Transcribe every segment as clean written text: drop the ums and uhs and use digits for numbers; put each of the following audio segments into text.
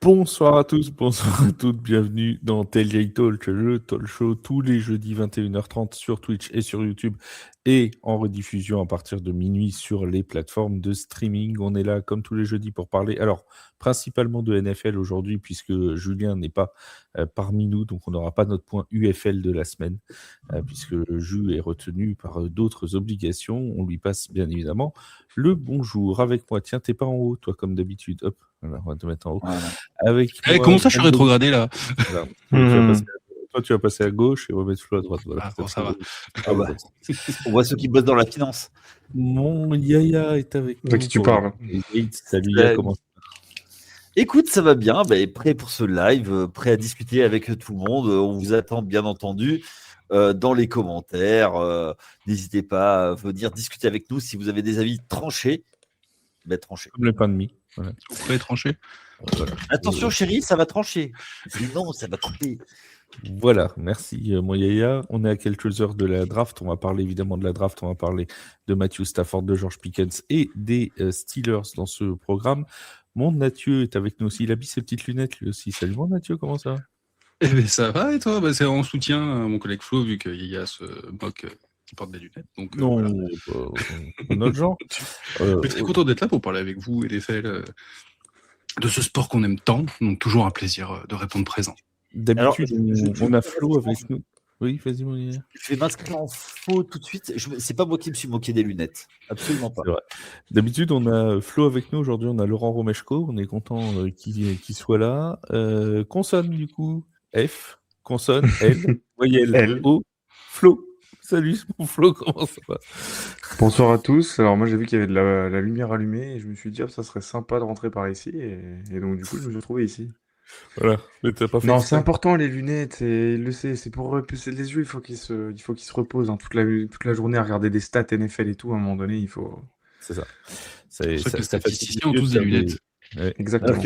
Bonsoir à tous, bonsoir à toutes, bienvenue dans Tailgate Talk, le talk show tous les jeudis 21h30 sur Twitch et sur YouTube et en rediffusion à partir de minuit sur les plateformes de streaming. On est là comme tous les jeudis pour parler, alors principalement de NFL aujourd'hui puisque Julien n'est pas parmi nous, donc on n'aura pas notre point UFL de la semaine puisque Jules est retenu par d'autres obligations. On lui passe bien évidemment le bonjour avec moi. Tiens, t'es pas en haut toi comme d'habitude, hop, voilà, on va te mettre en haut. Voilà. Avec moi, Comment ça, je suis rétrogradé là? voilà. Tu vas passer à gauche et on va mettre Flo à droite. Voilà. Ah, bon, ça va. Ah bah, on voit ceux qui bossent dans la finance. Mon Yaya est avec nous. De qui tu parles? Salut Yaya, comment ça va? Écoute, ça va bien, prêt pour ce live, prêt à discuter avec tout le monde. On vous attend bien entendu dans les commentaires. N'hésitez pas à venir discuter avec nous si vous avez des avis tranchés. Tranchés. Comme les pains de mie. Voilà. Vous pouvez trancher. Voilà. Attention chérie, ça va trancher. Sinon, ça va couper. Voilà, merci mon Yaya. On est à quelques heures de la draft. On va parler évidemment de la draft. On va parler de Matthew Stafford, de George Pickens et des Steelers dans ce programme. Mon Mathieu est avec nous aussi. Il a mis ses petites lunettes lui aussi. Salut mon Mathieu, comment ça va? Eh bien, ça va et toi? C'est en soutien à mon collègue Flo, vu qu'il y a ce mock qui porte des lunettes. Donc, non, voilà. notre genre. Je suis très content d'être là pour parler avec vous et NFL de ce sport qu'on aime tant. Donc, toujours un plaisir de répondre présent. D'habitude, on a Flo avec nous. Oui, vas-y, mon Yaya. Je vais m'inscrire en faux tout de suite. C'est pas moi qui me suis moqué des lunettes. Absolument pas. C'est vrai. D'habitude, on a Flo avec nous. Aujourd'hui, on a Laurent Romeshko. On est content qu'il soit là. Consonne, du coup. F. Consonne. L. Voyelle. L. O. Flo. Salut, mon Flo. Comment ça va? Bonsoir à tous. Alors moi j'ai vu qu'il y avait de la lumière allumée et je me suis dit ça serait sympa de rentrer par ici et donc du coup je me suis retrouvé ici. Voilà. Mais t'as pas fait Non, exprès. c'est important les lunettes, et il le sait, c'est pour repousser les yeux, il faut qu'ils se reposent hein, toute la journée à regarder des stats NFL et tout, à un moment donné, il faut... C'est ça. C'est pour ça que les ça statisticiens ont tous des lunettes. Ouais. Exactement.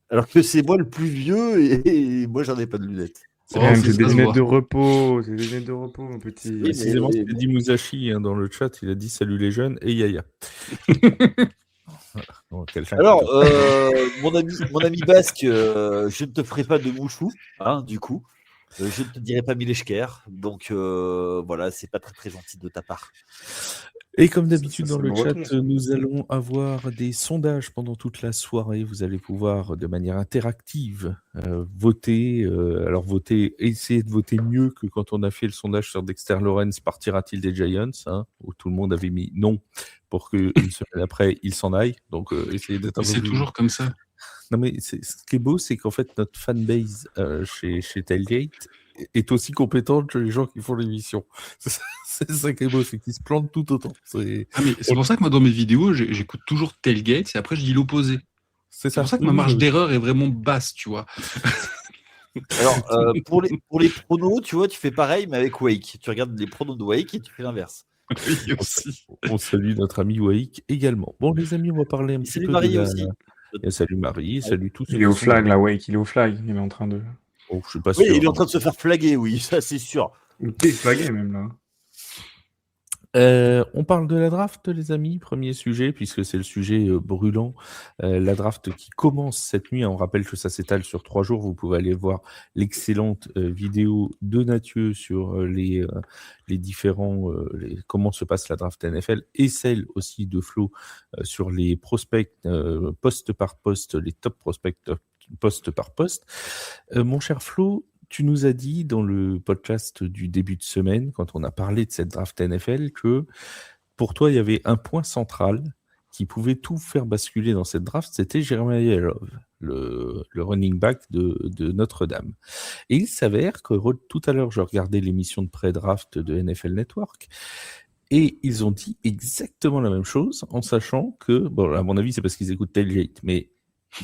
Alors que c'est moi le plus vieux et moi j'en ai pas de lunettes. C'est Oh, même ça des se lunettes voit. de repos, c'est des lunettes de repos, mon petit. Oui, Précisément, ce qu'a dit Musashi dans le chat. Il a dit salut les jeunes et Yaya. Voilà. Donc, Alors, mon ami basque, je ne te ferai pas de mouchou, hein, du coup. Je ne te dirai pas Mileshker. Donc, voilà, c'est pas très, très gentil de ta part. Et comme d'habitude Ça, dans le me chat, retourne, ça. nous allons avoir des sondages pendant toute la soirée. Vous allez pouvoir, de manière interactive, voter. Alors voter, essayer de voter mieux que quand on a fait le sondage sur Dexter Lawrence, partira-t-il des Giants, hein, où tout le monde avait mis non pour qu'une semaine après, il s'en aille. Donc essayez d'être un Mais peu c'est plus... toujours comme ça. Non mais ce qui est beau, c'est qu'en fait notre fanbase chez Tailgate est aussi compétente que les gens qui font l'émission. C'est ça qui est beau, c'est qu'ils se plantent tout autant. C'est pour ça que moi, dans mes vidéos, j'écoute toujours Tailgate et après, je dis l'opposé. C'est C'est pour ça que ma marge d'erreur est vraiment basse, tu vois. Alors, pour les pronos, tu vois, tu fais pareil, mais avec Wake. Tu regardes les pronos de Wake et tu fais l'inverse. Oui, aussi. On salue notre ami Waik également. Bon, les amis, on va parler un petit Salut peu Marie de la... aussi. Et salut Marie, salut tous ceux Il est au qui sont flag là. là, Wake, il est au flag, il est en train de... Oh, je suis pas Oui, sûr. il est en train de se faire flaguer, oui, ça c'est sûr. Ou déflagué même là. On parle de la draft, les amis, premier sujet, puisque c'est le sujet brûlant. La draft qui commence cette nuit. On rappelle que ça s'étale sur 3 jours. Vous pouvez aller voir l'excellente vidéo de Mathieu sur les différents... comment se passe la draft NFL et celle aussi de Flo sur les prospects poste par poste, les top prospects poste par poste. Mon cher Flo, tu nous as dit dans le podcast du début de semaine, quand on a parlé de cette draft NFL, que pour toi, il y avait un point central qui pouvait tout faire basculer dans cette draft, c'était Jeremiah Love, le running back de Notre-Dame. Et il s'avère que tout à l'heure, je regardais l'émission de pré-draft de NFL Network, et ils ont dit exactement la même chose, en sachant que, bon, à mon avis, c'est parce qu'ils écoutent Tailgate, mais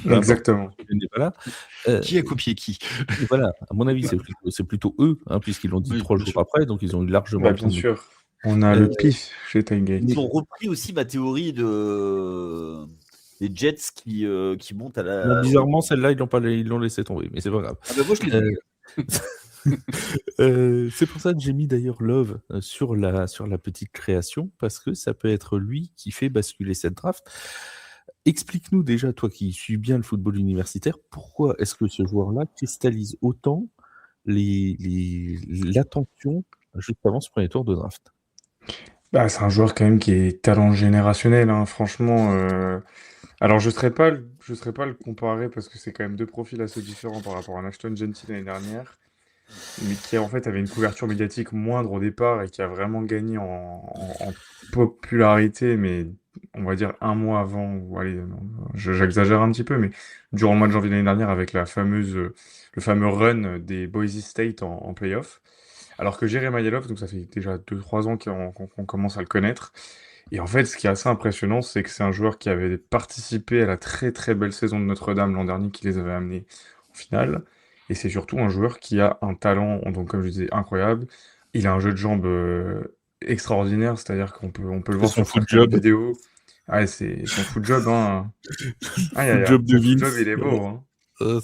Exactement. je n'ai pas là. Qui a copié qui? Et voilà, à mon avis, c'est plutôt eux, hein, puisqu'ils l'ont dit Oui, 3 bien jours sûr. après, donc ils ont eu largement Bah le temps bien de- sûr. On a le pif chez Tailgate. Ils ont repris aussi ma théorie des Jets qui montent à la. Bon, bizarrement, celle-là, ils l'ont laissé tomber, mais c'est pas grave. Ah bah moi je l'ai dit. C'est pour ça que j'ai mis d'ailleurs Love sur la petite création, parce que ça peut être lui qui fait basculer cette draft. Explique-nous déjà, toi qui suis bien le football universitaire, pourquoi est-ce que ce joueur-là cristallise autant l'attention juste avant ce premier tour de draft? Bah, c'est un joueur quand même qui est talent générationnel, hein, franchement. Alors je serais pas le comparer parce que c'est quand même deux profils assez différents par rapport à un Ashton Gentil l'année dernière, mais qui en fait avait une couverture médiatique moindre au départ et qui a vraiment gagné en popularité, mais on va dire un mois avant, ou allez, non, j'exagère un petit peu, mais durant le mois de janvier l'année dernière avec le fameux run des Boise State en playoff. Alors que Jeremiah Love, donc ça fait déjà 2-3 ans qu'on commence à le connaître. Et en fait, ce qui est assez impressionnant, c'est que c'est un joueur qui avait participé à la très très belle saison de Notre-Dame l'an dernier qui les avait amenés en finale. Et c'est surtout un joueur qui a un talent, donc comme je disais, incroyable. Il a un jeu de jambes extraordinaire, c'est-à-dire on peut le C'est voir son sur foot certaines job. vidéos. Ah, c'est son foot job, hein. Aïe, aïe, Foot aïe. job de Son foot job, Vince. il est beau, hein. Ah,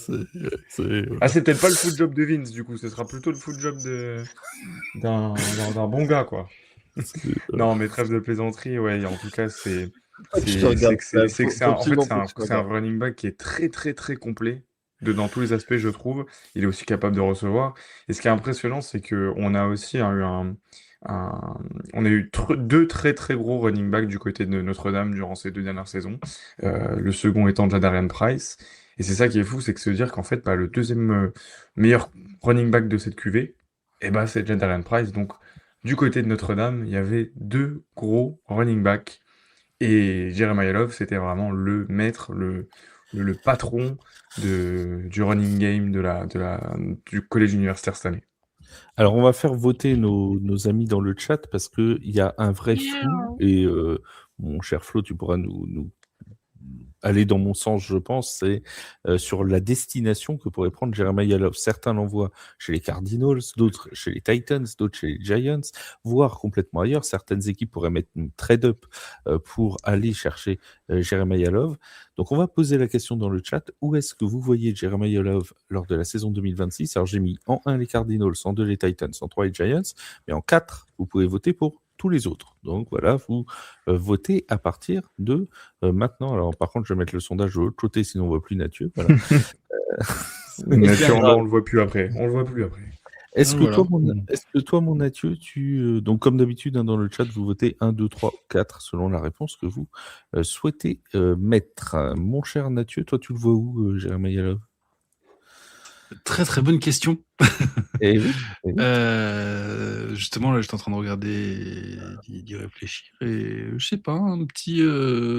Ah, c'est peut-être pas le foot job de Vince, du coup, ce sera plutôt le foot job d'un bon gars, quoi. c'est- Non, mais trêve de plaisanterie, ouais, en tout cas, Je te regarde. c'est que Faut en fait, absolument pas que je te c'est un regarde. running back qui est très, très, très complet dans tous les aspects, je trouve. Il est aussi capable de recevoir. Et ce qui est impressionnant, c'est que on a aussi un- on a eu deux très, très gros running backs du côté de Notre-Dame durant ces 2 dernières saisons. Le second étant Jadarian Price. Et c'est ça qui est fou, c'est que se dire qu'en fait, bah, le deuxième meilleur running back de cette QV, eh ben, c'est Jadarian Price. Donc, du côté de Notre-Dame, il y avait deux gros running backs. Et Jeremiah Love, c'était vraiment le maître, le patron du running game du collège universitaire cette année. Alors, on va faire voter nos amis dans le chat parce qu'il y a un vrai flou. Et mon cher Flo, tu pourras nous aller dans mon sens, je pense, c'est sur la destination que pourrait prendre Jeremiah Love. Certains l'envoient chez les Cardinals, d'autres chez les Titans, d'autres chez les Giants, voire complètement ailleurs. Certaines équipes pourraient mettre une trade-up pour aller chercher Jeremiah Love. Donc on va poser la question dans le chat. Où est-ce que vous voyez Jeremiah Love lors de la saison 2026? Alors j'ai mis en 1 les Cardinals, en 2 les Titans, en 3 les Giants, mais en 4, vous pouvez voter pour tous les autres. Donc voilà, vous votez à partir de maintenant. Alors par contre, je vais mettre le sondage de l'autre côté, sinon on voit plus Mathieu. Voilà. Mathieu, on le voit plus après. On le voit plus après. Est-ce que, Voilà. est-ce que toi, mon Mathieu, donc comme d'habitude, hein, dans le chat, vous votez 1, 2, 3 ou 4 selon la réponse que vous souhaitez mettre. Mon cher Mathieu, toi, tu le vois où, Jérémy Yalov? Très très bonne question. Eh oui, eh oui. Justement, là, j'étais en train de regarder, d'y réfléchir, et je sais pas, un petit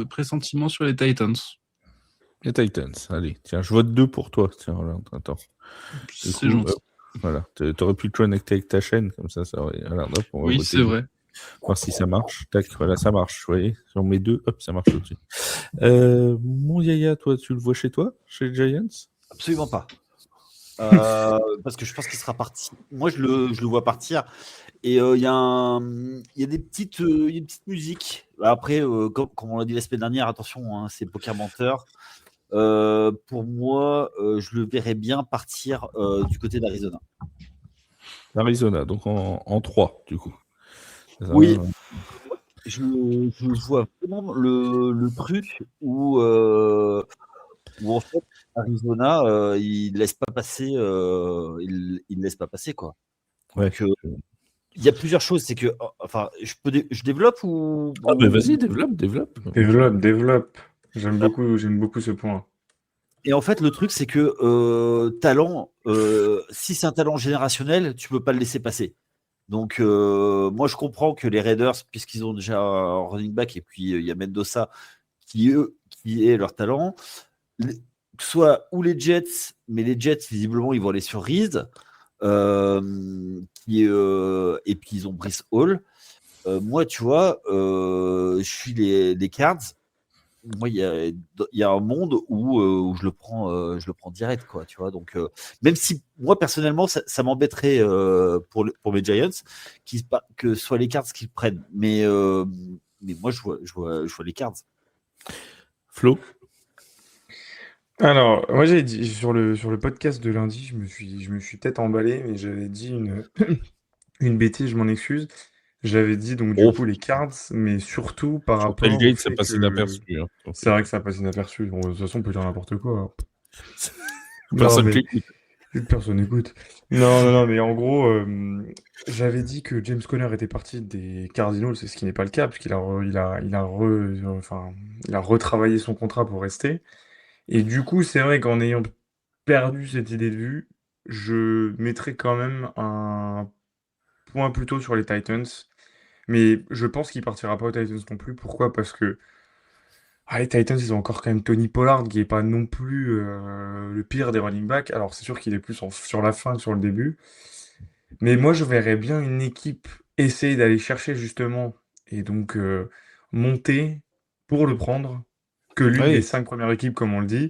pressentiment sur les Titans. Les Titans, allez, tiens, je vote 2 pour toi. Tiens, voilà, attends. Du C'est coup, gentil. voilà, t'aurais pu te connecter avec ta chaîne, comme ça aurait. Alors, hop, on va Oui, voter c'est deux. vrai. Voir si ça marche. Tac, voilà, ça marche. Vous voyez, si on met 2, hop, ça marche tout de suite. Mon Yaya, toi, tu le vois chez toi, chez les Giants? Absolument pas. Parce que je pense qu'il sera parti. Moi, je le vois partir. Et il y a des petites, une petite musique. Après, comme on l'a dit la semaine dernière, attention, hein, c'est poker menteur. Pour moi, je le verrais bien partir du côté d'Arizona. Arizona, donc en 3, du coup. Ça, Oui, je vois vraiment le truc où en fait Arizona, il laisse pas passer, il laisse pas passer quoi. ouais. Donc il y a plusieurs choses, c'est que enfin je développe ou Ah, mais vas-y, développe. Développe. J'aime beaucoup ce point. Et en fait, le truc, c'est que talent, si c'est un talent générationnel, tu peux pas le laisser passer. Donc, moi, je comprends que les Raiders, puisqu'ils ont déjà un running back, et puis il y a Mendoza, qui est leur talent, soit ou les Jets, mais les Jets, visiblement, ils vont aller sur Reed, et puis ils ont Brice Hall. Moi, tu vois, je suis les Cards. Moi, il y a un monde où je le prends direct, quoi, tu vois. Donc, même si moi personnellement, ça m'embêterait pour mes Giants que ce soit les Cards qui le prennent, mais moi, je vois les Cards. Flo? Alors, moi j'ai dit sur le podcast de lundi, je me suis peut-être emballé, mais j'avais dit une bêtise, je m'en excuse. J'avais dit donc du Oh, coup les Cards, mais surtout par Sur rapport au Tailgate, ça fait passe que inaperçu. Hein. Donc, c'est vrai que ça passe inaperçu. Bon, de toute façon, on peut dire n'importe quoi. Non, personne mais t'écoute. personne n'écoute. Non, non, non, mais en gros, j'avais dit que James Conner était parti des Cardinals, c'est ce qui n'est pas le cas, puisqu'il a, enfin, il a retravaillé son contrat pour rester. Et du coup, c'est vrai qu'en ayant perdu cette idée de vue, je mettrais quand même un point plutôt sur les Titans. Mais je pense qu'il partira pas aux Titans non plus. Pourquoi? Parce que les Titans, ils ont encore quand même Tony Pollard, qui est pas non plus le pire des running backs. Alors, c'est sûr qu'il est plus sur la fin que sur le début. Mais moi, je verrais bien une équipe essayer d'aller chercher justement et donc monter pour le prendre que l'une des Oui, 5 premières équipes, comme on le dit.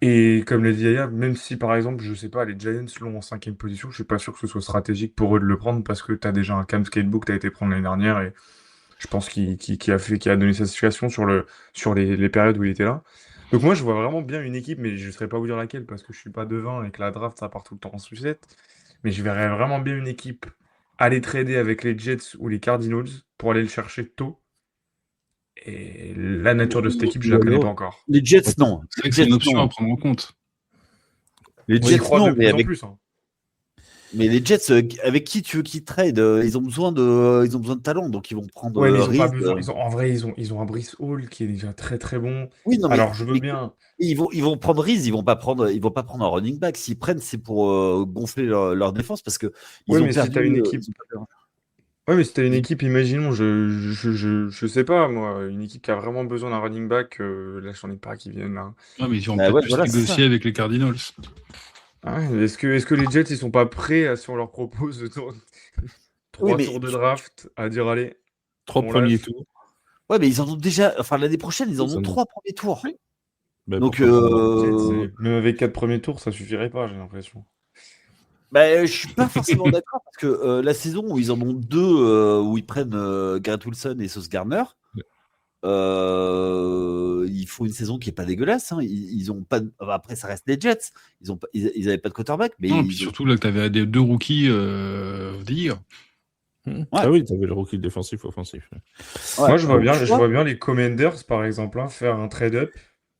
Et comme l'a dit Yaya, même si par exemple, je sais pas, les Giants l'ont en 5e position, je suis pas sûr que ce soit stratégique pour eux de le prendre parce que tu as déjà un Cam Skatebook que tu as été prendre l'année dernière et je pense qu'il a donné sa situation sur les périodes où il était là. Donc moi, je vois vraiment bien une équipe, mais je ne saurais pas vous dire laquelle parce que je suis pas devin et que la draft, ça part tout le temps en sucette. Mais je verrais vraiment bien une équipe aller trader avec les Jets ou les Cardinals pour aller le chercher tôt. Et la nature de cette équipe, je la ou connais pas alors, encore. les Jets, non. C'est vrai Les que c'est une Jets, option à non. prendre en compte. Les J'y Jets, crois de non, mais plus en plus. Hein. les Jets, avec qui tu veux qu'ils trade? Ils ont besoin de talent, donc ils vont prendre Ouais, mais ils ont pas Reese. besoin. En vrai, ils ont un Brice Hall qui est déjà très très bon. Oui, non, mais Alors, je veux bien. ils vont prendre Reese, ils vont pas prendre un running back. S'ils prennent, c'est pour gonfler leur défense parce que Ouais, ils ont mais si perdu. t'as une équipe. Ils ont pas perdu. Ouais, mais si t'as une équipe, imaginons, je sais pas, moi, une équipe qui a vraiment besoin d'un running back, là, j'en ai pas qui viennent là. Ah, mais ils vont Bah peut-être ouais, plus voilà, c'est ça. négocier avec les Cardinals. Ah ouais, est-ce que les Jets, ils sont pas prêts si on leur propose Oui, 3 tours de draft à dire, allez, 3 on premiers lâche? tours. Ouais, mais ils en ont déjà. Enfin, l'année prochaine, ils en Ils ont en ont. 3 premiers tours. Oui. Ben, Donc, pourquoi pas en avoir Jets, 2? même avec 4 premiers tours, ça suffirait pas, j'ai l'impression. bah, je suis pas forcément d'accord parce que la saison où ils en ont 2, où ils prennent Garrett Wilson et Sauce Gardner, il faut une saison qui est pas dégueulasse. Hein. Ils ont pas. Après, ça reste les Jets. Ils avaient pas de quarterback, mais Non, et puis surtout, là, que tu avais deux rookies of the year. Ouais. Ah oui, tu avais le rookie défensif offensif. Ouais, Moi, je vois donc, bien, tu je vois, vois bien les Commanders, par exemple, hein, faire un trade-up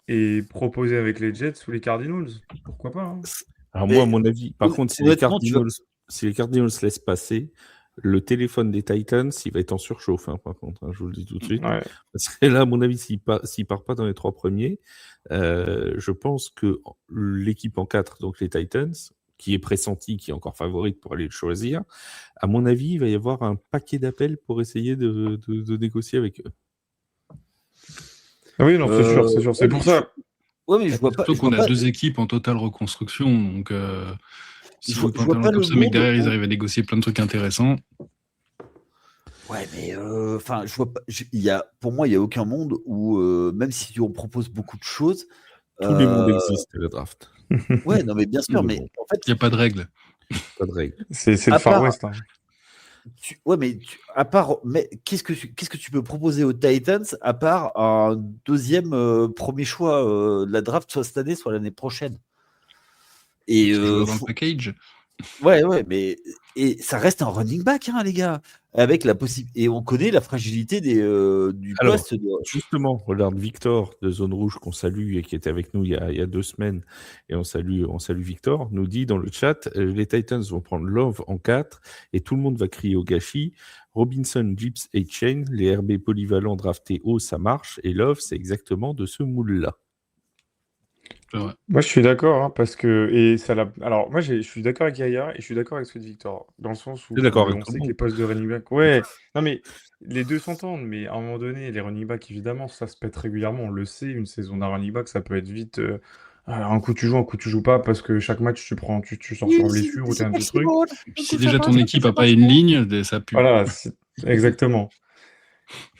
et proposer avec les Jets ou les Cardinals. Pourquoi pas, hein. Alors moi, à mais mon avis, par contre, honnêtement, tu vois. si les Cardinals laissent passer, le téléphone des Titans, il va être en surchauffe, hein, par contre, hein, je vous le dis tout de suite. Ouais. Parce que là, à mon avis, s'il part pas dans les 3 premiers, je pense que l'équipe en 4, donc les Titans, qui est pressentie, qui est encore favorite pour aller le choisir, à mon avis, il va y avoir un paquet d'appels pour essayer de négocier avec eux. Ah oui, non, c'est sûr, c'est Ouais, sûr. C'est pour ça. mais je vois pas. Surtout Je vois qu'on a pas. deux équipes en totale reconstruction. Donc, si Je on vois, prend je un vois talent pas comme le ça, mais que monde derrière, ils où. arrivent à négocier plein de trucs intéressants. Ouais, mais enfin, je vois pas. Pour moi, il y a aucun monde où, même si on propose beaucoup de choses. Tous les mondes existent à la draft. Ouais, non, mais bien Tout sûr, le mais monde. en fait, Il n'y a pas de règles. Pas de règle. C'est le à Far part, West. Hein. ouais, mais à part, mais qu'est-ce que tu peux proposer aux Titans à part un deuxième premier choix de la draft, soit cette année, soit l'année prochaine. Un Et petit joueur dans le package. ouais, mais ça reste un running back, hein, les gars, avec la possibilité. Et on connaît la fragilité du Alors, poste. justement, regarde Victor de Zone Rouge qu'on salue et qui était avec nous il y a 2 semaines, et on salue Victor, nous dit dans le chat, les Titans vont prendre Love en 4 et tout le monde va crier au gâchis. Robinson, Gibbs et Chain, les RB polyvalents draftés haut, ça marche, et Love, c'est exactement de ce moule-là. C'est vrai. Moi, je suis d'accord, hein, parce que alors, moi, je suis d'accord avec Yaya et je suis d'accord avec ce que dit Victor, dans le sens où T'es d'accord avec on tout le sait que monde? les postes de running back. Ouais, non, mais les deux s'entendent, mais à un moment donné, les running back, évidemment, ça se pète régulièrement. On le sait, une saison d'un running back, ça peut être vite. Un coup tu joues pas parce que chaque match tu sors sur blessure ou t'as un petit truc. Et puis si déjà ton équipe n'a pas une ligne, ça pue. Voilà, exactement.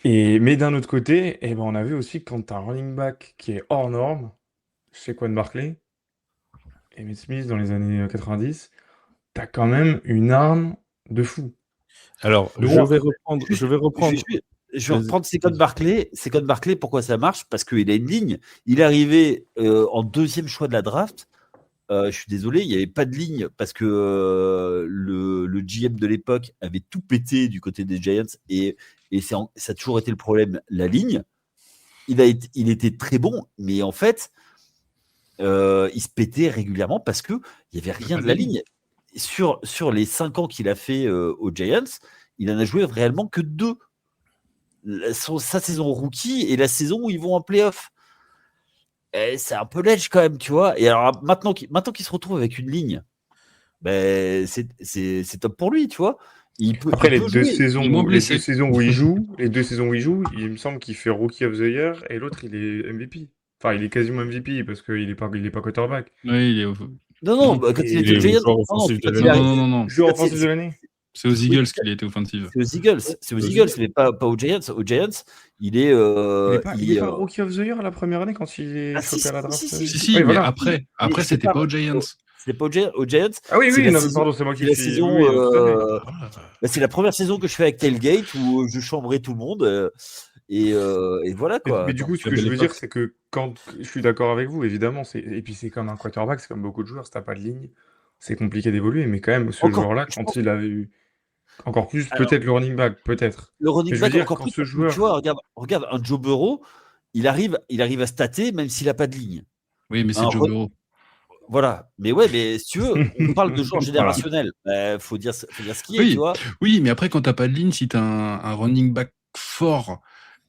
Mais d'un autre côté, eh ben, on a vu aussi que quand t'as un running back qui est hors norme, chez Quan Barkley, Emmitt Smith dans les années 90, t'as quand même une arme de fou. Alors, Donc, je vais reprendre. Je vais reprendre Saquon Barkley. Saquon Barkley, pourquoi ça marche? Parce qu'il a une ligne. Il est arrivé en deuxième choix de la draft. je suis désolé, il n'y avait pas de ligne parce que le GM de l'époque avait tout pété du côté des Giants et ça a toujours été le problème, la ligne. Il était très bon, mais en fait, il se pétait régulièrement parce qu'il n'y avait rien de la ligne. Sur les 5 ans qu'il a fait aux Giants, il en a joué réellement que 2. Sa saison rookie et la saison où ils vont en playoff. C'est un peu ledge quand même, tu vois. Et alors maintenant qu'il se retrouve avec une ligne, c'est top pour lui, tu vois. Après, les peut deux jouer. saisons Il est moins où blessé. il joue, il me semble qu'il fait Rookie of the Year et l'autre, il est MVP. Enfin, il est quasiment MVP parce qu'il est pas quarterback. Oui, il est Non, quand il était aux Giants, joueur offensif de l'année. non. Joueur offensif de l'année. C'est aux Eagles qu'il a été offensive. C'est aux Eagles, mais pas aux Giants. Aux Giants, il est. Il est pas Rookie of the Year la première année quand il est chopé à la draft. Si, Oui, mais voilà. après Mais c'était pas aux Giants. C'était pas aux Giants. Ah oui, C'est la non, saison- pardon, c'est moi qui c'est la suis. saison. Oui, tout à fait. C'est la première saison que je fais avec Tailgate où je chambrais tout le monde. Et voilà quoi. Mais du coup, ce que je veux dire, c'est que quand je suis d'accord avec vous, évidemment, et puis c'est comme un quarterback, c'est comme beaucoup de joueurs, si t'as pas de ligne, c'est compliqué d'évoluer. Mais quand même, ce joueur-là, quand il avait eu encore plus, peut-être le running back, peut-être. Le running Mais je veux back dire, encore quand plus. ce joueur- Tu vois, regarde un Joe Burrow, il arrive à stater même s'il a pas de ligne. Oui, mais c'est Un Joe Burrow. Voilà. Mais si tu veux, on parle de joueurs générationnels. Faut dire ce qui est, Oui. tu vois. Oui, mais après, quand t'as pas de ligne, si t'as un running back fort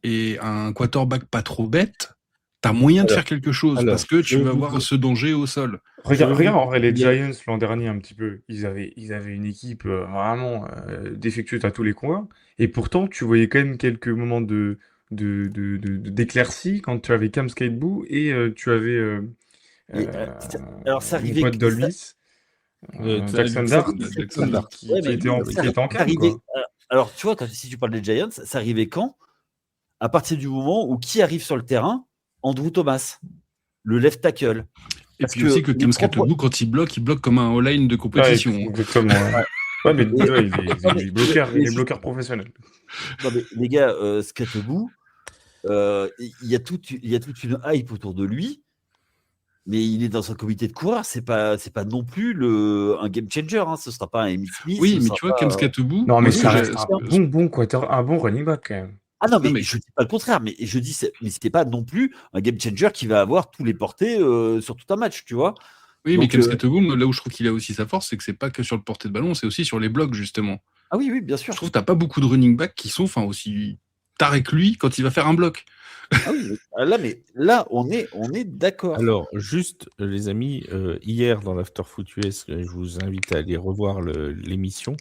et un quarterback pas trop bête, t'as moyen de faire quelque chose parce que tu vas avoir ce danger au sol. Regarde en vrai les Giants l'an dernier un petit peu. Ils avaient une équipe vraiment défectueuse à tous les coins. Et pourtant, tu voyais quand même quelques moments d'éclaircie quand tu avais Cam Skateboo et tu avais Alors ça mon arrivait. pote Dolvis, Jackson Dart, qui était en calme, quoi. Alors tu vois, si tu parles des Giants, ça arrivait quand? À partir du moment où qui arrive sur le terrain? Andrew Thomas, le left tackle. Et puis aussi que Cam Skateboo, quand il bloque comme un all-line de compétition. Ouais, exactement. Ouais, mais il est bloqueur professionnel. Non, mais les gars, Skateboo, il y a toute une hype autour de lui, mais il est dans un comité de coureurs. C'est pas non plus un game changer. Hein. Ce sera pas un Emmitt Smith. Oui, mais tu vois, Cam Skateboo. Non, mais ça reste un bon running back quand même. Ah non, mais je dis pas le contraire, mais je dis, mais c'était pas non plus un game changer qui va avoir tous les portées sur tout un match, tu vois. Oui, donc, mais Cam Skateboo, là où je trouve qu'il a aussi sa force, c'est que c'est pas que sur le porté de ballon, c'est aussi sur les blocs, justement. Ah oui, bien sûr. Je trouve que t'as pas beaucoup de running back qui sont aussi tarés que lui quand il va faire un bloc. Ah oui, là, on est d'accord. Alors, juste, les amis, hier dans l'Afterfoot US, je vous invite à aller revoir l'émission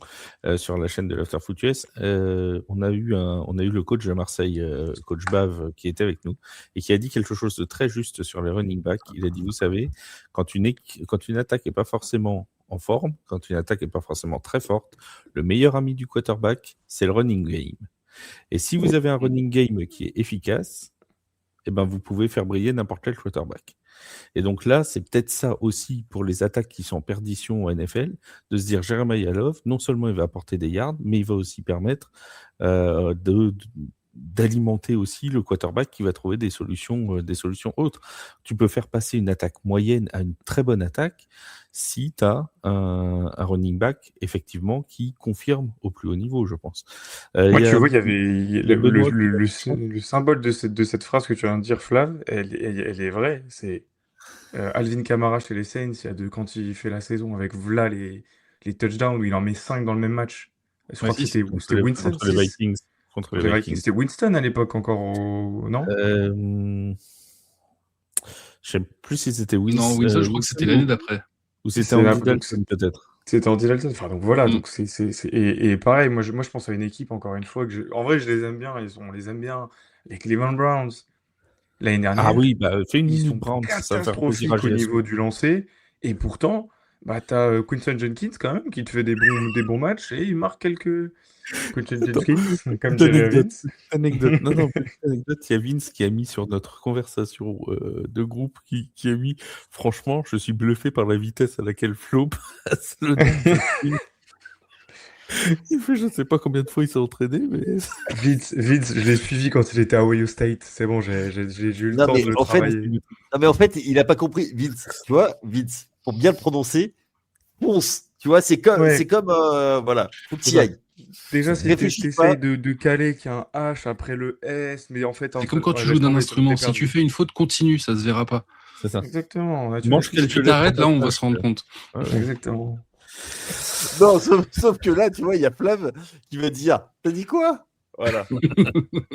sur la chaîne de l'Afterfoot US. On a eu le coach de Marseille, coach Bave, qui était avec nous et qui a dit quelque chose de très juste sur les running backs. Il a dit, vous savez, quand une attaque n'est pas forcément en forme, quand une attaque n'est pas forcément très forte, le meilleur ami du quarterback, c'est le running game. Et si vous avez un running game qui est efficace, eh ben, vous pouvez faire briller n'importe quel quarterback. Et donc là, c'est peut-être ça aussi pour les attaques qui sont en perdition au NFL, de se dire Jeremiah Love, non seulement il va apporter des yards, mais il va aussi permettre d'alimenter aussi le quarterback qui va trouver des solutions autres. Tu peux faire passer une attaque moyenne à une très bonne attaque si tu as un running back, effectivement, qui confirme au plus haut niveau, je pense. Moi, tu vois, il y avait le symbole de cette phrase que tu viens de dire, Flav, elle est vraie. C'est Alvin Kamara chez les Saints, quand il fait la saison avec Vla les touchdowns où il en met 5 dans le même match. Je crois que c'était Winston. Contre les Vikings. C'était Winston à l'époque encore, non? Je sais plus si c'était Winston. Non, Winston, je crois que c'était l'année d'après. Ou c'était Andy Dalton, peut-être. C'était Andy Dalton. Enfin, donc voilà. Donc et pareil, moi je pense à une équipe, encore une fois, en vrai, je les aime bien. On les aime bien. Les Cleveland Browns. L'année dernière. Ah oui, fais une ils minute sont Browns. catastrophiques au niveau du lancer. Et pourtant, t'as Quinton Jenkins quand même qui te fait des bons matchs et il marque quelques. Quinton Jenkins, comme dirait Vince. Anecdote. Non, anecdote. Il y a Vince qui a mis sur notre conversation de groupe qui a mis. Franchement, je suis bluffé par la vitesse à laquelle Flo passe le nom. Il fait, je ne sais pas combien de fois il s'est entraîné, mais. Vince, je l'ai suivi quand il était à Ohio State. C'est bon, j'ai eu le temps de le travailler. Non, mais en fait, il n'a pas compris. Vince, tu vois, Vince, pour bien le prononcer, ponce. Tu vois, c'est comme, voilà, faut que tu y ailles. Déjà, si Réfléchis t'essayes pas. de caler qu'il y a un H après le S, mais en fait, C'est comme quand tu joues d'un instrument. Si tu fais une faute continue, ça se verra pas. C'est ça. Exactement. Là, Mange Si quelques tu t'arrêtes, là, on va se rendre compte. Exactement. Non, sauf que là, tu vois, il y a Flav qui va dire, t'as dit quoi? Voilà.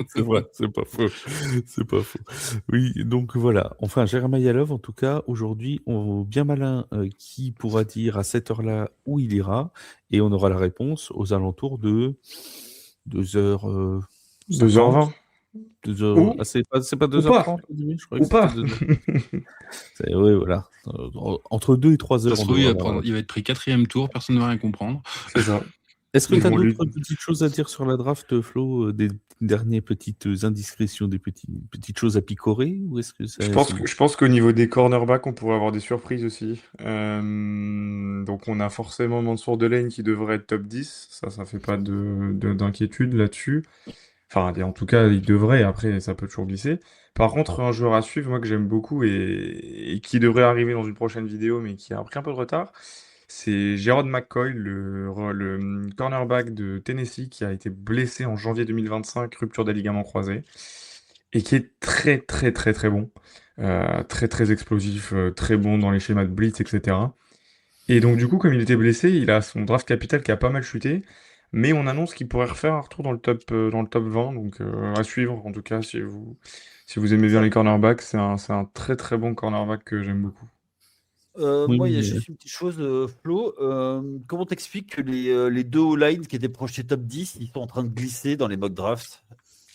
C'est vrai, c'est pas faux. C'est pas faux. Oui, donc voilà. Enfin, Jérémy Yalov, en tout cas, aujourd'hui, on bien malin qui pourra dire à cette heure-là où il ira, et on aura la réponse aux alentours de 2h. 2h20. 2h. Ah, c'est pas 2h30 je crois Ou que pas. c'était 2h. Oui, voilà. Entre 2 et 3 heures. Ça se trouve, il va être pris 4e tour, personne ne va rien comprendre. C'est ça. Est-ce que tu as d'autres petites choses à dire sur la draft, Flo? Des dernières petites indiscrétions, des petites choses à picorer? Ou est-ce que ça, je pense qu'au niveau des cornerbacks, on pourrait avoir des surprises aussi. Donc on a forcément Mansour Delaney qui devrait être top 10. Ça fait pas d'inquiétude là-dessus. Enfin, en tout cas, il devrait. Après, ça peut toujours glisser. Par contre, un joueur à suivre, moi, que j'aime beaucoup et qui devrait arriver dans une prochaine vidéo, mais qui a pris un peu de retard, c'est Jerod McCoy, le cornerback de Tennessee, qui a été blessé en janvier 2025, rupture des ligaments croisés, et qui est très, très, très, très bon. Très, très explosif, très bon dans les schémas de blitz, etc. Et donc, du coup, comme il était blessé, il a son draft capital qui a pas mal chuté. Mais on annonce qu'il pourrait refaire un retour dans le top 20, donc à suivre en tout cas si vous aimez bien les cornerbacks, c'est un très très bon cornerback que j'aime beaucoup. Moi, il y a juste une petite chose, Flo. Comment t'expliques que les deux O-line qui étaient projetés top 10, ils sont en train de glisser dans les mock drafts?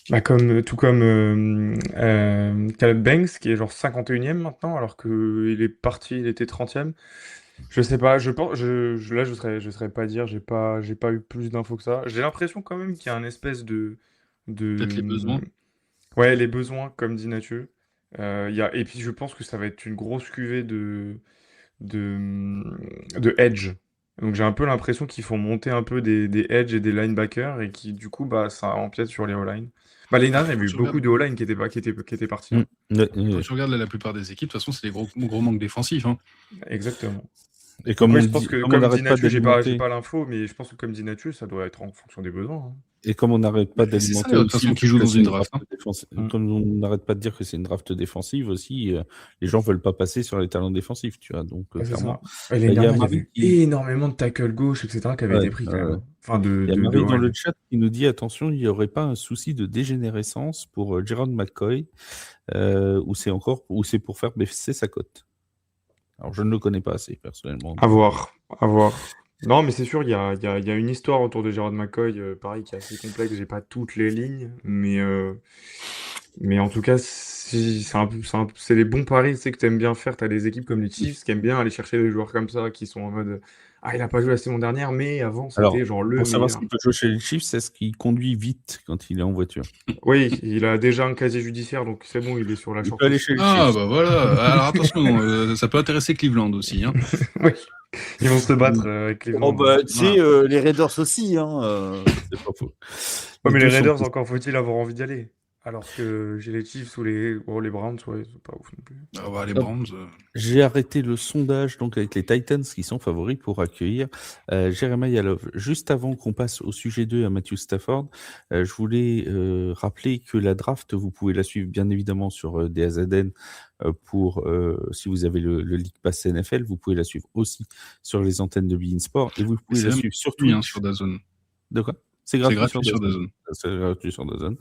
Bah tout comme Caleb Banks qui est genre 51e maintenant alors qu'il est parti, il était 30e. Je sais pas, je pense, là je serais pas à dire, j'ai pas eu plus d'infos que ça. J'ai l'impression quand même qu'il y a un espèce Peut-être les besoins. Ouais, les besoins, comme dit Mathieu. Et puis je pense que ça va être une grosse cuvée de, de edge. Donc j'ai un peu l'impression qu'ils font monter un peu des edge et des linebackers et qui du coup bah ça empiète sur les O-line. Bah l'année dernière, il y a eu beaucoup de O-line qui étaient partis. Hein. Quand tu regardes la plupart des équipes, de toute façon, c'est les gros manques défensifs. Hein. Exactement. Et comme je pense que, comme dit Nathieu, j'ai pas l'info, mais je pense que comme dit Nathieu, ça doit être en fonction des besoins. Hein. Et comme on n'arrête pas d'alimenter de toute façon qui joue dans une draft. Comme on n'arrête pas de dire que c'est une draft défensive aussi, les gens veulent pas passer sur les talents défensifs, tu vois. Donc clairement. Et l'année dernière, il y avait énormément de tackle gauche, etc. qui avaient été pris quand même. Enfin, il y a Marie dans le chat qui nous dit attention, il n'y aurait pas un souci de dégénérescence pour Jerod McCoy, ou c'est pour faire baisser sa cote. Alors je ne le connais pas assez personnellement. À voir. Non, mais c'est sûr, il y a une histoire autour de Jerod McCoy, pareil, qui est assez complexe. J'ai pas toutes les lignes, mais en tout cas, c'est les bons paris, tu sais, que tu aimes bien faire. Tu as des équipes comme les Chiefs qui aiment bien aller chercher des joueurs comme ça, qui sont en mode ah, il a pas joué la saison dernière, mais avant, c'était genre le meilleur. Pour savoir s'il peut jouer chez les Chiefs, c'est ce qu'il conduit vite quand il est en voiture. Oui, il a déjà un casier judiciaire, donc c'est bon, il est sur la short. Aller chez les ah, Chiefs. bah voilà. Alors attention, ça peut intéresser Cleveland aussi. Hein. Oui, ils vont se battre avec Cleveland. Oh, bah, tu sais, les Raiders aussi. Hein, c'est pas faux. Ouais, mais les Raiders, encore faut-il avoir envie d'y aller. Alors que j'ai les Chiefs ou les Browns, ouais, c'est pas ouf non plus. Ah bah, les Browns. J'ai arrêté le sondage donc avec les Titans qui sont favoris pour accueillir Jeremiah Yalov. Juste avant qu'on passe au sujet 2 à Matthew Stafford, je voulais rappeler que la draft, vous pouvez la suivre bien évidemment sur DAZN pour si vous avez le League Pass NFL, vous pouvez la suivre aussi sur les antennes de beIN Sport et vous pouvez la suivre sur Twitch. Sur DAZN. De quoi ? C'est gratuit sur DAZN. C'est gratuit sur DAZN.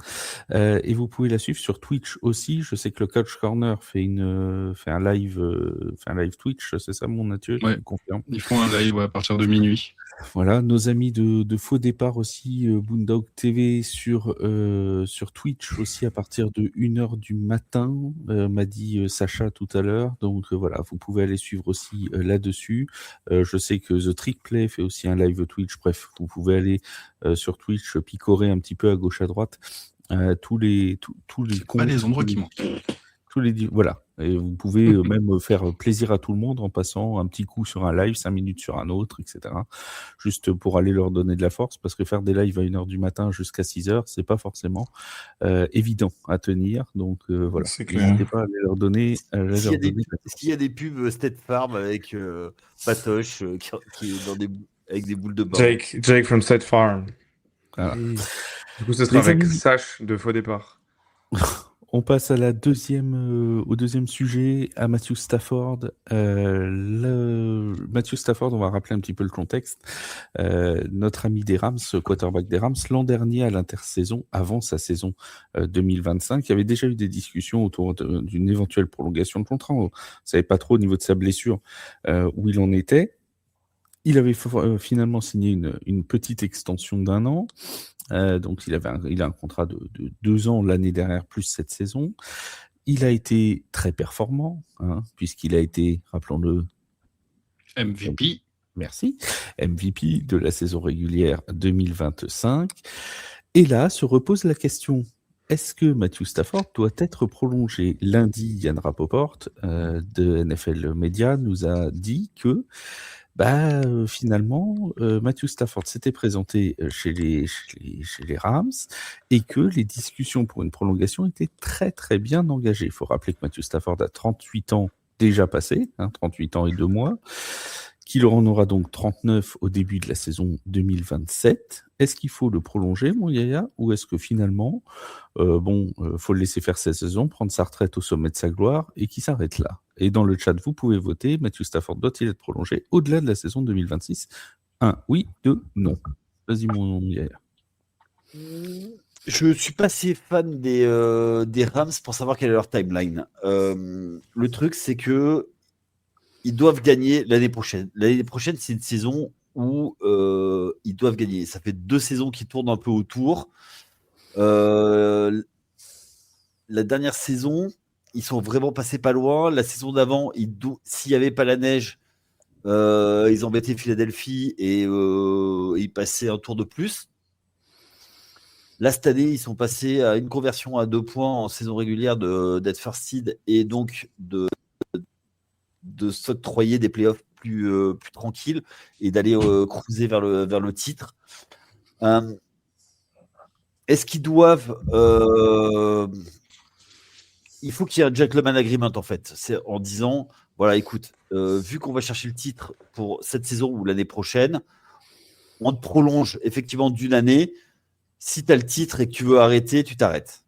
Et vous pouvez la suivre sur Twitch aussi. Je sais que le Coach Corner fait un live Twitch, c'est ça mon Mathieu? Ouais. Confirme. Ils font un live à partir de minuit. Voilà, nos amis de Faux Départ aussi, Boondog TV sur Twitch aussi à partir de 1h du matin, m'a dit Sacha tout à l'heure. Donc voilà, vous pouvez aller suivre aussi là-dessus. Je sais que The Trick Play fait aussi un live Twitch. Bref, vous pouvez aller sur Twitch picorer un petit peu à gauche à droite. Tous les pas les endroits qui manquent. Voilà, Et vous pouvez même faire plaisir à tout le monde en passant un petit coup sur un live, 5 minutes sur un autre, etc. Juste pour aller leur donner de la force, parce que faire des lives à 1h du matin jusqu'à 6h, c'est pas forcément évident à tenir. Donc voilà, C'est clair. n'hésitez pas à aller leur donner. S'il y a des pubs State Farm avec Patoche qui est avec des boules de bain. Jake from State Farm. Voilà. Oui. Du coup, ce sera Les avec amis, Sash de Faux Départ. on passe à au deuxième sujet, à Matthew Stafford. Matthew Stafford, on va rappeler un petit peu le contexte. Notre ami des Rams, quarterback des Rams, l'an dernier à l'intersaison, avant sa saison 2025, il y avait déjà eu des discussions autour d'une éventuelle prolongation de contrat. On ne savait pas trop au niveau de sa blessure où il en était. Il avait finalement signé une petite extension d'1 an. Donc il a un contrat de 2 ans l'année dernière plus cette saison. Il a été très performant, puisqu'il a été, rappelons-le, MVP. Merci, MVP de la saison régulière 2025. Et là se repose la question, est-ce que Matthew Stafford doit être prolongé? Lundi, Yann Rapoport de NFL Media nous a dit que finalement, Matthew Stafford s'était présenté chez les Rams et que les discussions pour une prolongation étaient très très bien engagées. Il faut rappeler que Matthew Stafford a 38 ans déjà passés, 38 ans et 2 mois, qu'il en aura donc 39 au début de la saison 2027. Est-ce qu'il faut le prolonger, mon Yaya, ou est-ce que finalement, faut le laisser faire sa saison, prendre sa retraite au sommet de sa gloire et qu'il s'arrête là? Et dans le chat, vous pouvez voter. Matthew Stafford doit-il être prolongé au-delà de la saison 2026? 1, oui, 2, non. Vas-y, mon Yaya. Je suis pas si fan des Rams pour savoir quelle est leur timeline. Le truc, c'est que ils doivent gagner l'année prochaine. L'année prochaine, c'est une saison où ils doivent gagner. Ça fait 2 saisons qui tournent un peu autour. La dernière saison, ils sont vraiment passés pas loin. La saison d'avant, s'il n'y avait pas la neige, ils embêtaient Philadelphie et ils passaient un tour de plus. Là, cette année, ils sont passés à une conversion à 2 points en saison régulière d'être first seed et donc de s'octroyer des playoffs plus tranquilles et d'aller cruiser vers le titre. Est-ce qu'ils doivent... il faut qu'il y ait un gentleman agreement, en fait. C'est en disant, voilà, écoute, vu qu'on va chercher le titre pour cette saison ou l'année prochaine, on te prolonge effectivement d'une année. Si tu as le titre et que tu veux arrêter, tu t'arrêtes.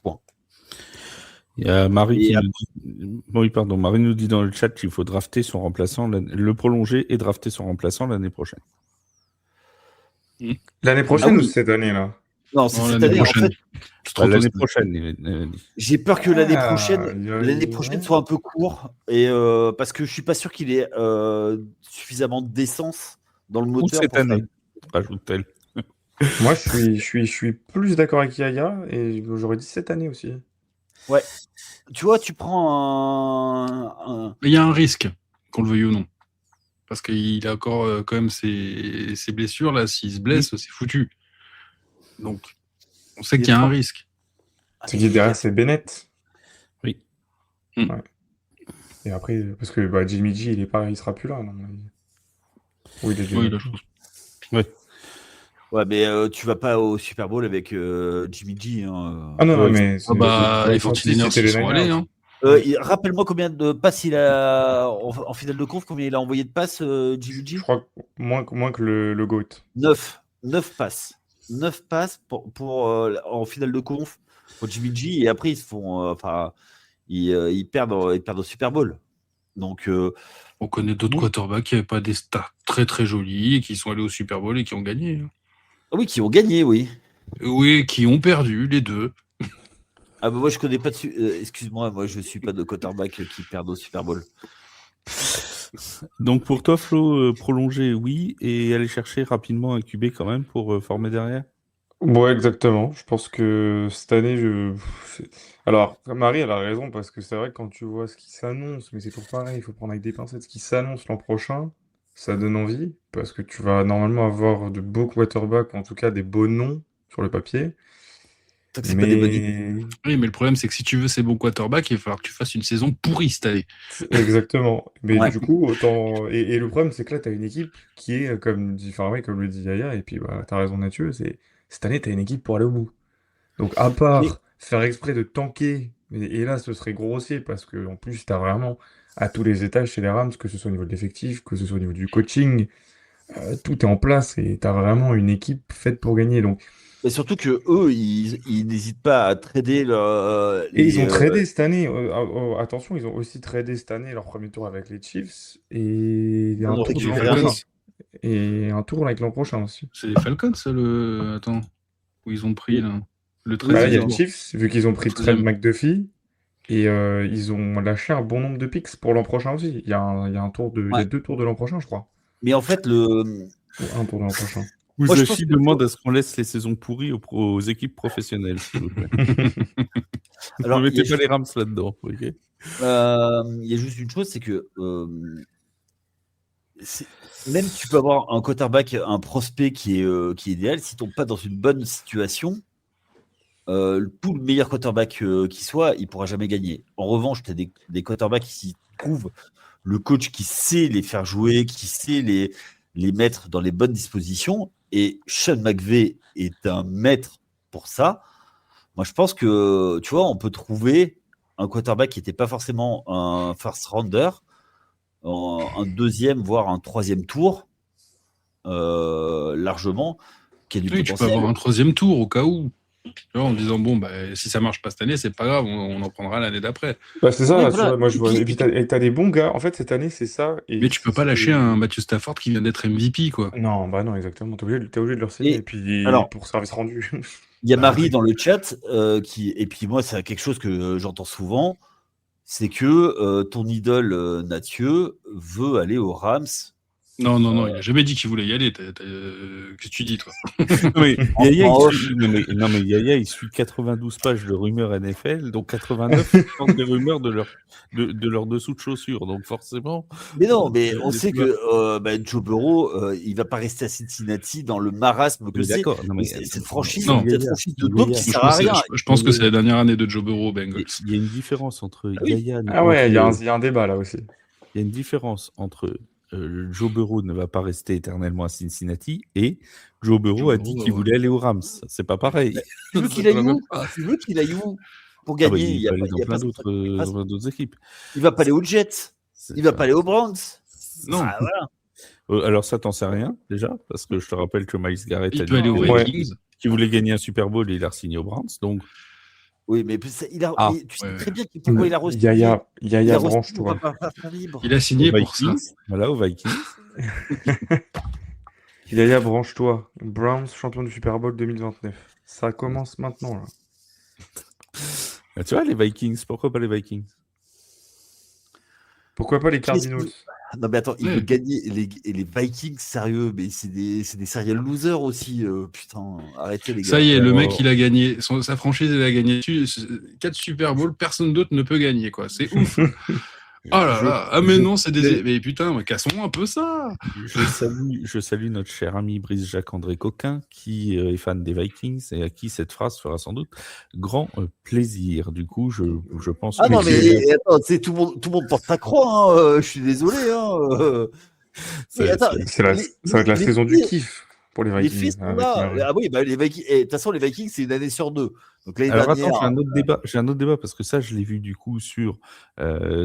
Point. Il y a Marie Marie nous dit dans le chat qu'il faut drafter son remplaçant, le prolonger et drafter son remplaçant l'année prochaine. L'année prochaine ou cette année-là? Non, c'est cette année. Prochaine. En fait, l'année prochaine. J'ai peur que l'année prochaine soit un peu court et parce que je suis pas sûr qu'il ait suffisamment d'essence dans le moteur. Ou cette année, rajoute-t-elle. Moi, je suis plus d'accord avec Yaya et j'aurais dit cette année aussi. Ouais. Tu vois, tu prends Il y a un risque, qu'on le veuille ou non. Parce qu'il a encore quand même ses blessures. Là, s'il se blesse, c'est foutu. Donc, on sait qu'il y a un risque. Ce qui est derrière, c'est Bennett. Oui. Ouais. Et après, parce que Jimmy G, il sera plus là, non? Oui, il est déjà. Oui, la chose. Ouais. Ouais, mais tu vas pas au Super Bowl avec Jimmy G. Ah non, mais les 49ers, ils sont allés. Hein. Rappelle-moi combien de passes il a en finale de conf, combien il a envoyé de passes, Jimmy G? Je crois moins que le GOAT. 9 passes. 9 passes pour en finale de conf pour Jimmy G. Et après, ils se font. Ils perdent au Super Bowl. Donc. On connaît d'autres quarterbacks qui n'avaient pas des stats très très jolies et qui sont allés au Super Bowl et qui ont gagné. Oui, qui ont gagné, oui. Oui, qui ont perdu, les deux. Ah bah moi je connais pas de excuse-moi, moi je suis pas de quarterback qui perdent au Super Bowl. Donc pour toi, Flo, prolonger, oui, et aller chercher rapidement un QB quand même pour former derrière? Ouais, exactement. Je pense que cette année, alors, Marie, elle a raison, parce que c'est vrai que quand tu vois ce qui s'annonce, mais c'est toujours pareil, il faut prendre avec des pincettes, ce qui s'annonce l'an prochain, ça donne envie, parce que tu vas normalement avoir de beaux quarterbacks, en tout cas des beaux noms sur le papier. Tant que c'est pas des bonnes équipes. Mais Oui, mais le problème, c'est que si tu veux ces bons quarterbacks, il va falloir que tu fasses une saison pourrie cette année. exactement. Mais Ouais. du coup, autant. Et le problème, c'est que là, t'as une équipe qui est, comme dit Farouet, comme le dit Yaya, et puis bah, t'as raison, Mathieu, c'est cette année, t'as une équipe pour aller au bout. Donc, à Mais, part faire exprès de tanker, et là, ce serait grossier, parce que en plus, t'as vraiment à tous les étages chez les Rams, que ce soit au niveau de l'effectif, que ce soit au niveau du coaching, tout est en place, et t'as vraiment une équipe faite pour gagner. Donc, mais surtout que eux, ils n'hésitent pas à trader et ils les. ont tradé cette année, attention, ils ont aussi tradé cette année leur premier tour avec les Chiefs, et il y a Ils en un ont tour de l'an récupéré un Falcons. prochain. Et un tour avec l'an prochain aussi. C'est les Falcons, ça, le. Attends. Où ils ont pris, là. Le Oui, Bah là, il y a 13e les tour. Chiefs, vu qu'ils ont pris Trent 13e. McDuffie, et ils ont lâché un bon nombre de picks pour l'an prochain aussi. Il y a un tour il y Ouais. a 2 tours de l'an prochain, je crois. Mais en fait, Ou un tour de l'an prochain. Moi, je pense Ouzachi que demande à ce qu'on laisse les saisons pourries aux équipes professionnelles, s'il vous plaît. alors, Ne il y mettez a pas juste, les Rams là-dedans, ok? il y a juste une chose, c'est que même si tu peux avoir un quarterback, un prospect qui est idéal, s'il tombe pas dans une bonne situation, tout le meilleur quarterback qui soit, il pourra jamais gagner. En revanche, tu as des quarterbacks qui trouvent le coach qui sait les faire jouer, qui sait les mettre dans les bonnes dispositions. Et Sean McVay est un maître pour ça. Moi, je pense que, tu vois, on peut trouver un quarterback qui n'était pas forcément un first rounder, un deuxième, voire un troisième tour, largement, qui a du Oui, tu peux potentiel. avoir un 3e tour au cas où. Tu vois, en disant, bon, bah, si ça marche pas cette année, c'est pas grave, on en prendra l'année d'après. Bah, c'est Oui, ça, tu voilà. vois, moi je Et vois. puis, Et puis t'as des bons gars. En fait, cette année, c'est ça. Et Mais tu c'est peux ce pas lâcher un que. Matthew Stafford qui vient d'être MVP, quoi. Non, bah non, exactement. T'es obligé de leur signer. Et et puis alors, pour service rendu. il y a Bah Marie ouais. dans le chat et puis moi, c'est quelque chose que j'entends souvent, c'est que ton idole Nathieu veut aller aux Rams. Non, il a jamais dit qu'il voulait y aller. Qu'est-ce que tu dis, toi? Non, mais En, Yaya, en il off. suit, non, mais Yaya, il suit 92 pages de rumeurs NFL, donc 89 sont des rumeurs de leur dessous de chaussures. Donc forcément, Mais non, mais on sait tu vois. que Joe Burrow, il va pas rester à Cincinnati dans le marasme que Mais c'est. d'accord, non, mais Cette franchise, Non. cette franchise de Yaya, doute qui Je sert pense, à rien. je pense que c'est la dernière année de Joe Burrow aux Bengals. il y a une différence entre Ah oui. Yaya, Ah ouais, entre, il y a un débat là aussi. il y a une différence entre Joe Burrow ne va pas rester éternellement à Cincinnati et Joe Burrow a dit qu'il voulait aller aux Rams. C'est pas pareil. Tu veux C'est qu'il pas aille la même où phrase. Tu veux qu'il aille où pour Ah bah, gagner? il peut aller dans Il y a plein pas d'autres équipes. Il va pas aller aux Jets. C'est Il va pas- pas aller aux Browns. Non. Ah, voilà. Alors ça, t'en sais rien déjà, parce que je te rappelle que Miles Garrett Il a peut dit aller aux Ouais. Vikings. qu'il voulait gagner un Super Bowl et il a signé aux Browns. Donc, Oui, mais Ah. mais tu sais Ouais. très bien pourquoi il a re-signé. Yaya, Il a Yaya, re-signé pour branche-toi. pas faire libre. Il a signé aux pour ça. Vikings, voilà, aux Vikings. Yaya, branche-toi. Browns champion du Super Bowl 2029. Ça commence maintenant là. Ah, tu vois, les Vikings, pourquoi pas les Vikings? Pourquoi pas les Qui est-ce Cardinals? Non, mais attends, il Ouais. veut gagner les Vikings, sérieux, mais c'est des serial losers aussi. Putain, arrêtez les gars. Ça y est, le mec, Oh. il a gagné. Sa franchise, elle a gagné 4 Super Bowls. Personne d'autre ne peut gagner, quoi. C'est ouf. Oh là là. Ah, mais non, c'est des. Mais putain, mais cassons un peu ça. Je salue notre cher ami Brice Jacques-André Coquin, qui est fan des Vikings et à qui cette phrase fera sans doute grand plaisir. Du coup, je pense Ah non, Mais mais attends, tout le monde porte sa croix. Hein, je suis désolé. Mais attends, ça va être la saison du kiff pour les Les Vikings. faits sont avec là. Murray. Ah oui, bah, les Vikings. De toute façon, les Vikings, c'est une année sur deux. Donc l'année Alors dernière. attends, j'ai un autre débat parce que ça, je l'ai vu du coup sur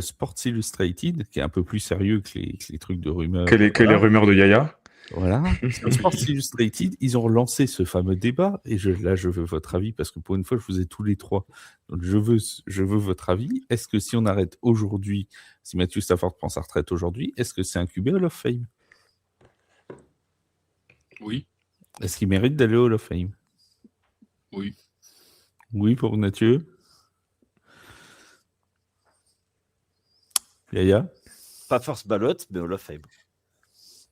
Sports Illustrated, qui est un peu plus sérieux que les trucs de rumeurs. Que les rumeurs de Yaya. Voilà. Sur Sports Illustrated, ils ont relancé ce fameux débat et là, je veux votre avis parce que pour une fois, je vous ai tous les trois. Donc, je veux votre avis. Est-ce que si on arrête aujourd'hui, si Matthew Stafford prend sa retraite aujourd'hui, est-ce que c'est un QB Hall of Fame? Oui. Est-ce qu'il mérite d'aller au Hall of Fame? Oui. Oui, pour Mathieu. Yaya? Pas first ballot, mais Hall of Fame.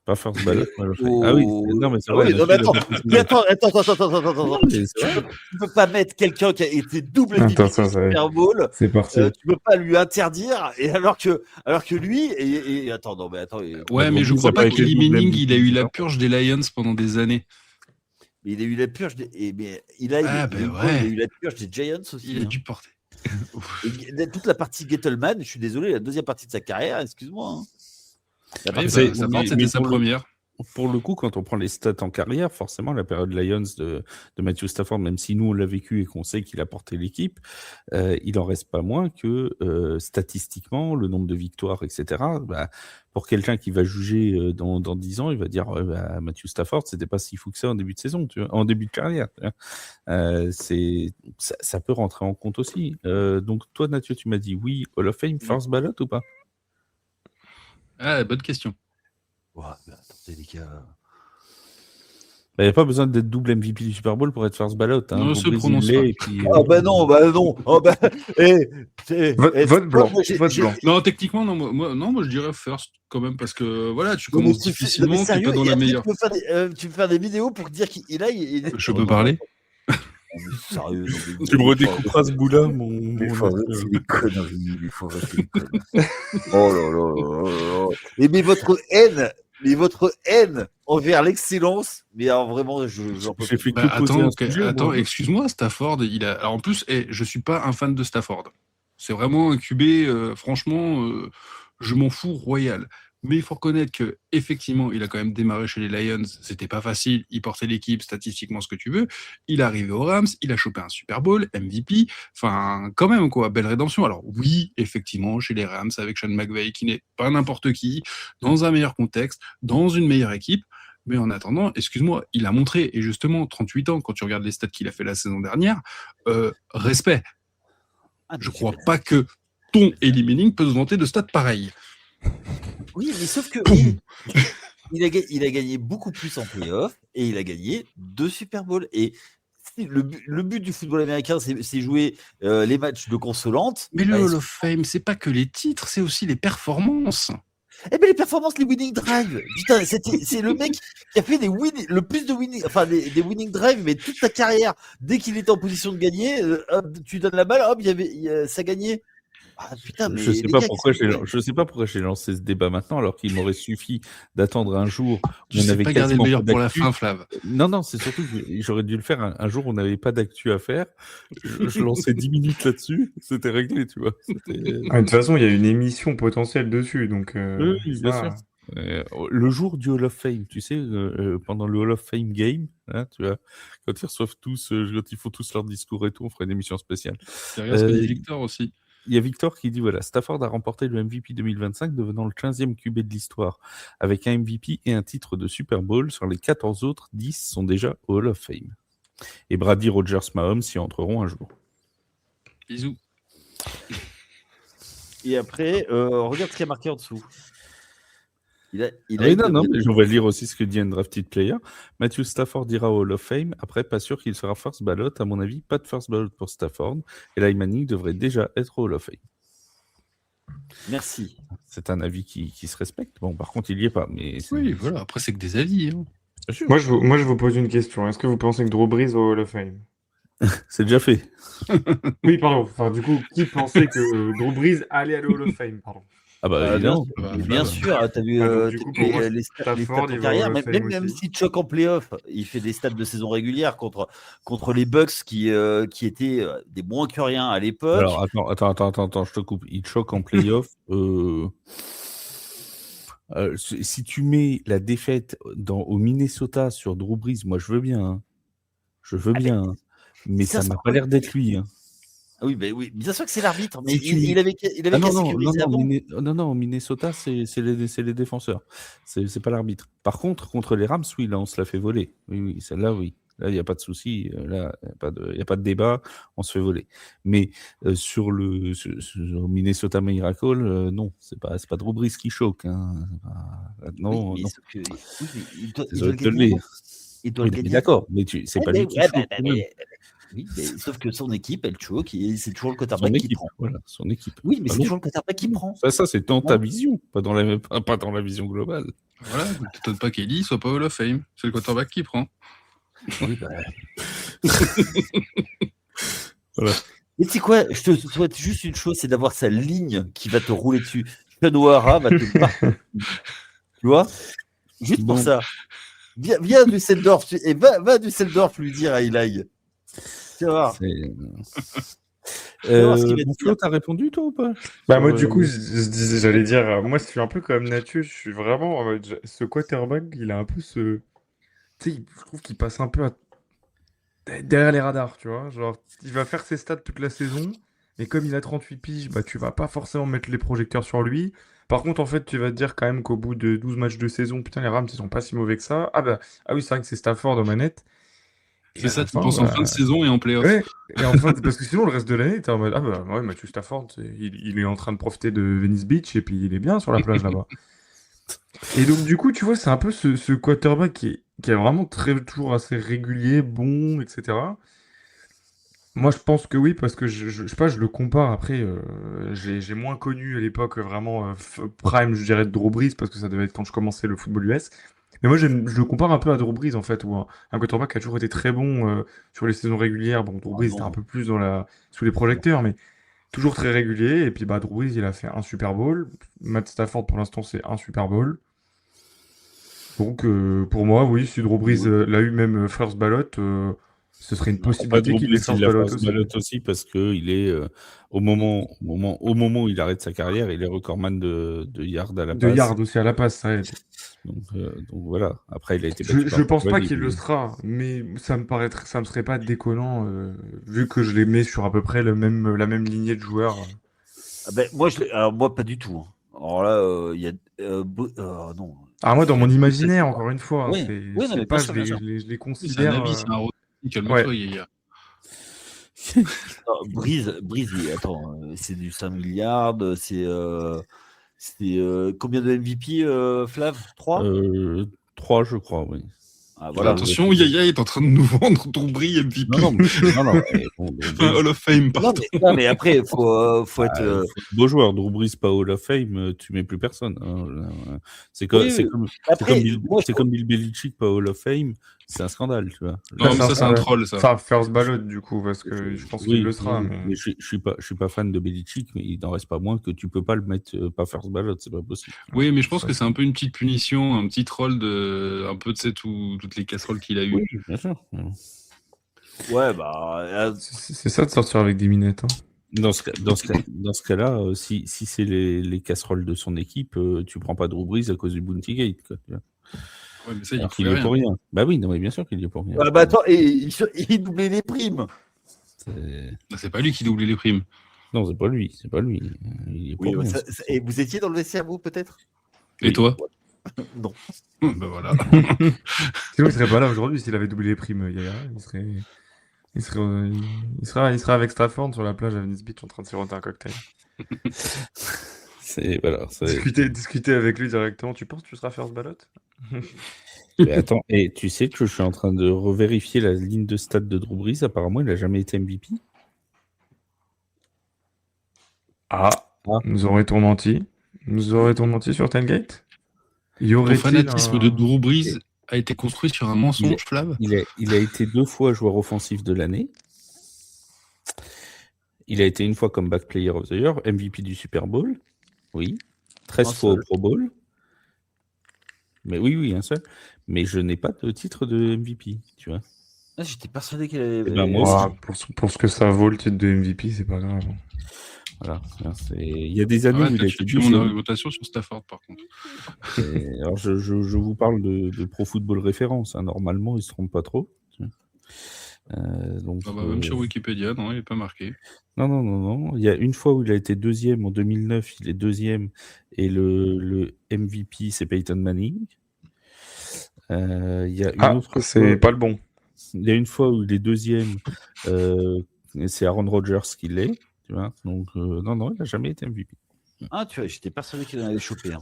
Pas first ballot, Hall of Fame. Oh. Ah oui, non mais c'est Ah vrai. oui, non, mais attends, Non, mais c'est vrai. Tu peux pas mettre quelqu'un qui a été double MVP Attends, du ça, Super Bowl. C'est parti. Tu peux pas lui interdire. Et alors que lui, attends, non, mais attends. Ouais, mais je Mahomes crois a pas pas été qu'Eli double Manning, MVP, il a eu la c'est purge des Lions pendant des années. Mais il a eu la purge mais il a eu la purge des Giants aussi. Il a dû porter. Et toute la partie Gettleman, je suis désolé, la deuxième partie de sa carrière, excuse-moi. C'était sa première. Pour le coup, quand on prend les stats en carrière, forcément, la période Lions de Matthew Stafford, même si nous on l'a vécu et qu'on sait qu'il a porté l'équipe, il en reste pas moins que statistiquement, le nombre de victoires, etc. Pour quelqu'un qui va juger dans 10 ans, il va dire Matthew Stafford, c'était pas si fou que ça en début de saison, tu vois, en début de carrière. Tu vois. Ça peut rentrer en compte aussi. Donc toi, Mathieu, tu m'as dit oui, Hall of Fame, first ballot ou pas? Bonne question. Ouais, attendez les gars. Il n'y a pas besoin d'être double MVP du Super Bowl pour être first ballot. Hein. Non, se prononce pas. Non. Vote blanc. Non, techniquement, moi je dirais first quand même parce que voilà, tu commences difficilement, tu n'es pas dans la meilleure. Tu peux faire des vidéos pour dire qu'il a. Je peux parler. Sérieux, tu me redécouperas ce bout-là, Il faut arrêter les conneries. Oh là. Mais votre haine envers l'excellence, mais alors vraiment, j'en peux plus. Attends, excuse-moi, Stafford, alors en plus, je suis pas un fan de Stafford. C'est vraiment un QB, franchement, je m'en fous royal. Mais il faut reconnaître que effectivement, il a quand même démarré chez les Lions. C'était pas facile. Il portait l'équipe, statistiquement ce que tu veux. Il est arrivé aux Rams. Il a chopé un Super Bowl, MVP. Enfin, quand même quoi, belle rédemption. Alors oui, effectivement, chez les Rams avec Sean McVay, qui n'est pas n'importe qui, dans un meilleur contexte, dans une meilleure équipe. Mais en attendant, excuse-moi, il a montré, et justement, 38 ans, quand tu regardes les stats qu'il a fait la saison dernière, respect. Je crois pas que ton Eli Manning peut se vanter de stats pareils. Oui, mais sauf que il a gagné beaucoup plus en playoff et il a gagné 2 Super Bowls. Et le but du football américain, c'est jouer les matchs de consolante. Mais le Hall of Fame, c'est pas que les titres, c'est aussi les performances. Eh bien, les performances, les winning drives. Putain, c'est le mec qui a fait le plus de winning, enfin des winning drives, mais toute sa carrière. Dès qu'il était en position de gagner, tu donnes la balle, hop, ça gagnait. Putain, mais je sais pas pourquoi j'ai lancé ce débat maintenant, alors qu'il m'aurait suffi d'attendre un jour où on avait pas gardé le meilleur pour la fin, Flav. Non, c'est surtout que j'aurais dû le faire un jour où on n'avait pas d'actu à faire. Je lançais 10 minutes là-dessus, c'était réglé, tu vois. De toute façon, il y a une émission potentielle dessus, donc. Oui, bien sûr. Le jour du Hall of Fame, tu sais, pendant le Hall of Fame game, hein, tu vois, quand ils reçoivent tous, quand ils font tous leur discours et tout, on ferait une émission spéciale. Derrière ce que dit Victor aussi. Il y a Victor qui dit voilà, Stafford a remporté le MVP 2025, devenant le 15e QB de l'histoire, avec un MVP et un titre de Super Bowl. Sur les 14 autres, 10 sont déjà au Hall of Fame. Et Brady, Rogers, Mahomes y entreront un jour. Bisous. Et après, regarde ce qu'il y a marqué en dessous. Non, mais on va lire aussi ce que dit Undrafted Player. Matthew Stafford ira au Hall of Fame. Après, pas sûr qu'il sera first ballot. À mon avis, pas de first ballot pour Stafford. Et Eli Manning devrait déjà être au Hall of Fame. Merci. C'est un avis qui se respecte. Bon, par contre, il n'y est pas. Mais oui, voilà. Après, c'est que des avis. Hein. Moi, je vous pose une question. Est-ce que vous pensez que Drew Brees va au Hall of Fame? C'est déjà fait. Oui, pardon. Enfin, du coup, qui pensait que Drew Brees allait aller au Hall of Fame, pardon? Ah bah évidemment. Bien sûr, t'as vu les stats de carrière, même si choque en playoff, il fait des stats de saison régulière contre les Bucks qui étaient des moins que rien à l'époque. Alors attends, je te coupe. Il choque en playoff. Si tu mets la défaite au Minnesota sur Drew Brees, moi je veux bien. Hein. Je veux bien. Hein. Mais ça m'a pas l'air d'être lui. Hein. Oui, bien sûr que c'est l'arbitre, mais il avait qu'à sécuriser avant. Non, au Minnesota, c'est les défenseurs. C'est pas l'arbitre. Par contre, contre les Rams, oui, là, on se l'a fait voler. Oui, celle-là, oui. Là, il n'y a pas de souci. Là, il n'y a pas de débat. On se fait voler. Mais sur Minnesota Miracle, non, c'est pas Drew Brees qui choque. Hein. Non, non. Il doit le gagner. D'accord, mais c'est pas lui qui choque. Oui, mais sauf que son équipe, elle choque, et c'est toujours le quarterback qui prend. Voilà, son équipe. Oui, mais c'est toujours le quarterback qui prend. Ça c'est dans ta vision, pas dans la vision globale. Voilà, ne t'étonne pas qu'Eli soit pas au Hall of Fame. C'est le quarterback qui prend. Oui, voilà. Mais tu sais quoi, je te souhaite juste une chose, c'est d'avoir sa ligne qui va te rouler dessus. Sean O'Hara va te battre. Tu vois? Juste pour ça. Viens Düsseldorf, et va Düsseldorf lui dire à Eli. Tu vas voir. voir ce qu'il va Bon, dire. Flo, t'as répondu toi ou pas? Bah moi du coup j'allais dire moi je suis un peu comme Mathieu, je suis vraiment en mode, ce quarterback il a un peu ce tu sais je trouve qu'il passe un peu derrière les radars, tu vois, genre il va faire ses stats toute la saison et comme il a 38 piges, bah tu vas pas forcément mettre les projecteurs sur lui. Par contre en fait tu vas te dire quand même qu'au bout de 12 matchs de saison, putain les Rams ils sont pas si mauvais que ça. Ah oui c'est vrai que c'est Stafford aux manettes. Et C'est à ça, la tu fin, penses en fin de saison et en playoff. ouais, et enfin, parce que sinon, le reste de l'année, t'es en mode, ah bah ouais, Matthew Stafford, il est en train de profiter de Venice Beach et puis il est bien sur la plage là-bas. Et donc, du coup, tu vois, c'est un peu ce quarterback qui est vraiment toujours assez régulier, bon, etc. Moi, je pense que oui, parce que je sais pas, je le compare après, j'ai moins connu à l'époque vraiment prime, je dirais, de Drew Brees, parce que ça devait être quand je commençais le football US. Mais moi, je le compare un peu à Drew Brees, en fait, où un quarterback qui a toujours été très bon sur les saisons régulières. Bon, Drew Ah Brees était un non. peu plus sous les projecteurs, mais toujours très régulier. Et puis, bah, Drew Brees, il a fait un Super Bowl. Matt Stafford, pour l'instant, c'est un Super Bowl. Donc, pour moi, oui, si Drew Brees l'a eu même first ballot, ce serait une possibilité Drew qu'il l'ait Brees, il first l'a ballot first aussi. ballot aussi parce que il est au moment où il arrête sa carrière, il est recordman de yards à la De passe. yards aussi à la passe, ça aide. Donc voilà. Après, il a été Je, battu je par pense Tom pas Brady, qu'il le mais- sera, mais ça me serait pas déconnant, vu que je les mets sur à peu près la même lignée de joueurs. Ah ben, alors moi, pas du tout. Hein. Alors là, il y a. Non. Ah, moi, dans mon Frédéric, imaginaire, encore une fois, hein, Oui, je oui, non, sais mais bien pas, sûr, bien sûr. je les Oui, c'est un considère. avis, c'est un retour. Ouais. Calme-toi, Yaya. Brise, attends, c'est du 5 milliards, c'est combien de MVP, Flav 3 3, je crois, oui. Ah, voilà. Attention, Yaya est en train de nous vendre ton bris MVP. Non, non. Bon, Drew Enfin, Brees, Hall of Fame, Non, pardon. mais après, il faut être. faut être beau joueur. Drew Brees, pas Hall of Fame, tu mets plus personne. Hein. C'est Oui, comme après, moi, je comme Bill Belichick, pas Hall of Fame. C'est un scandale, tu vois. Non, mais ça, c'est un troll, ça. Enfin, first ballot, du coup, parce que je pense qu'il le sera. Oui, Mais... mais je suis pas fan de Belichick, mais il n'en reste pas moins que tu peux pas le mettre pas first ballot, c'est pas possible. Oui, mais je pense que c'est un peu une petite punition, un petit troll de un peu, tu sais, toutes les casseroles qu'il a eues. Oui, bien sûr. Ouais, bah. C'est ça de sortir avec des minettes. Hein. Dans ce cas-là, si c'est les casseroles de son équipe, tu prends pas Drew Brees à cause du Bounty Gate. Quoi, tu vois. Ouais, mais ça, il Alors pouvait qu'il est rien. pour rien. Bah oui, non, mais bien sûr qu'il est pour rien. Bah attends, et il doublait les primes. C'est pas lui qui doublait les primes. Non, c'est pas lui. Il est pour Oui, rien. et vous étiez dans le vestiaire, vous, peut-être? Et toi? Non. Ben voilà. Sinon, il serait pas là aujourd'hui s'il avait doublé les primes, Yaya. Il serait avec Stafford sur la plage à Venice Beach en train de siroter un cocktail. Discuter avec lui directement. Tu penses que tu seras first ballot? Mais attends, et tu sais que je suis en train de revérifier la ligne de stade de Drew Brees. Apparemment, il n'a jamais été MVP. Nous aurait-on menti? Nous aurait-on menti sur Tailgate? Ton fanatisme de Drew Brees a été construit sur un mensonge, Flav? Il a été 2 fois joueur offensif de l'année. Il a été une fois comeback player of the year, MVP du Super Bowl. Oui. 13 fois au Pro Bowl. Mais oui, un seul. Mais je n'ai pas de titre de MVP, tu vois. Ah, j'étais persuadé qu'il avait. Moi aussi. Pour ce que ça vaut le titre de MVP, c'est pas grave. Voilà. Il y a des années où il a été mon argumentation sur Stafford, par contre. Alors, je vous parle de Pro Football Référence. Hein. Normalement, ils ne se trompent pas trop. Donc, même sur Wikipédia, non, il n'est pas marqué. Non. Il y a une fois où il a été deuxième, en 2009, il est deuxième, et le MVP, c'est Peyton Manning. Il y a une autre c'est fois, pas le bon. Il y a une fois où il est deuxième, c'est Aaron Rodgers qui l'est. Tu vois. Donc, non, il n'a jamais été MVP. Ah, tu vois, j'étais persuadé qu'il en avait chopé. Hein.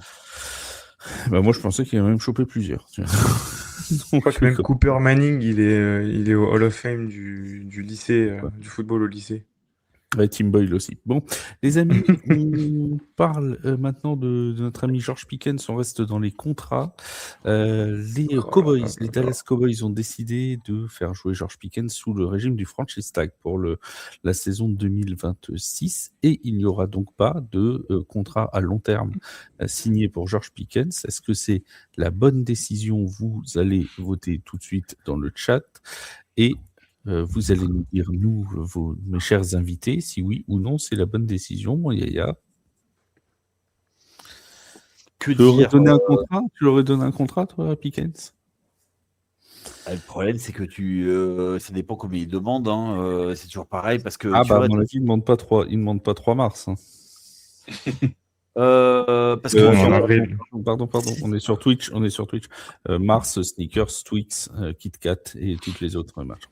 Bah, moi, je pensais qu'il en avait même chopé plusieurs. Tu vois. Je crois que même Cooper Manning, il est au Hall of Fame du lycée, du football au lycée. Ouais, Tim Boyle aussi. Bon, les amis, on parle maintenant de notre ami George Pickens. On reste dans les contrats. Les Cowboys, les Dallas Cowboys ont décidé de faire jouer George Pickens sous le régime du franchise tag pour la saison 2026 et il n'y aura donc pas de contrat à long terme signé pour George Pickens. Est-ce que c'est la bonne décision? Vous allez voter tout de suite dans le chat et vous allez nous dire, mes chers invités, si oui ou non c'est la bonne décision, mon Yaya. Que Tu leur aurais dire donné un contrat? Tu leur aurais donné un contrat, toi, à Pickens? Le problème, c'est que ça dépend combien ils demandent. Hein. C'est toujours pareil parce que Ah tu bah, vois, à mon avis, ils ne demandent pas 3 mars. Hein. parce On est en que avril. Pardon, on est sur Twitch. Mars, Sneakers, Twix, KitKat et toutes les autres matchs.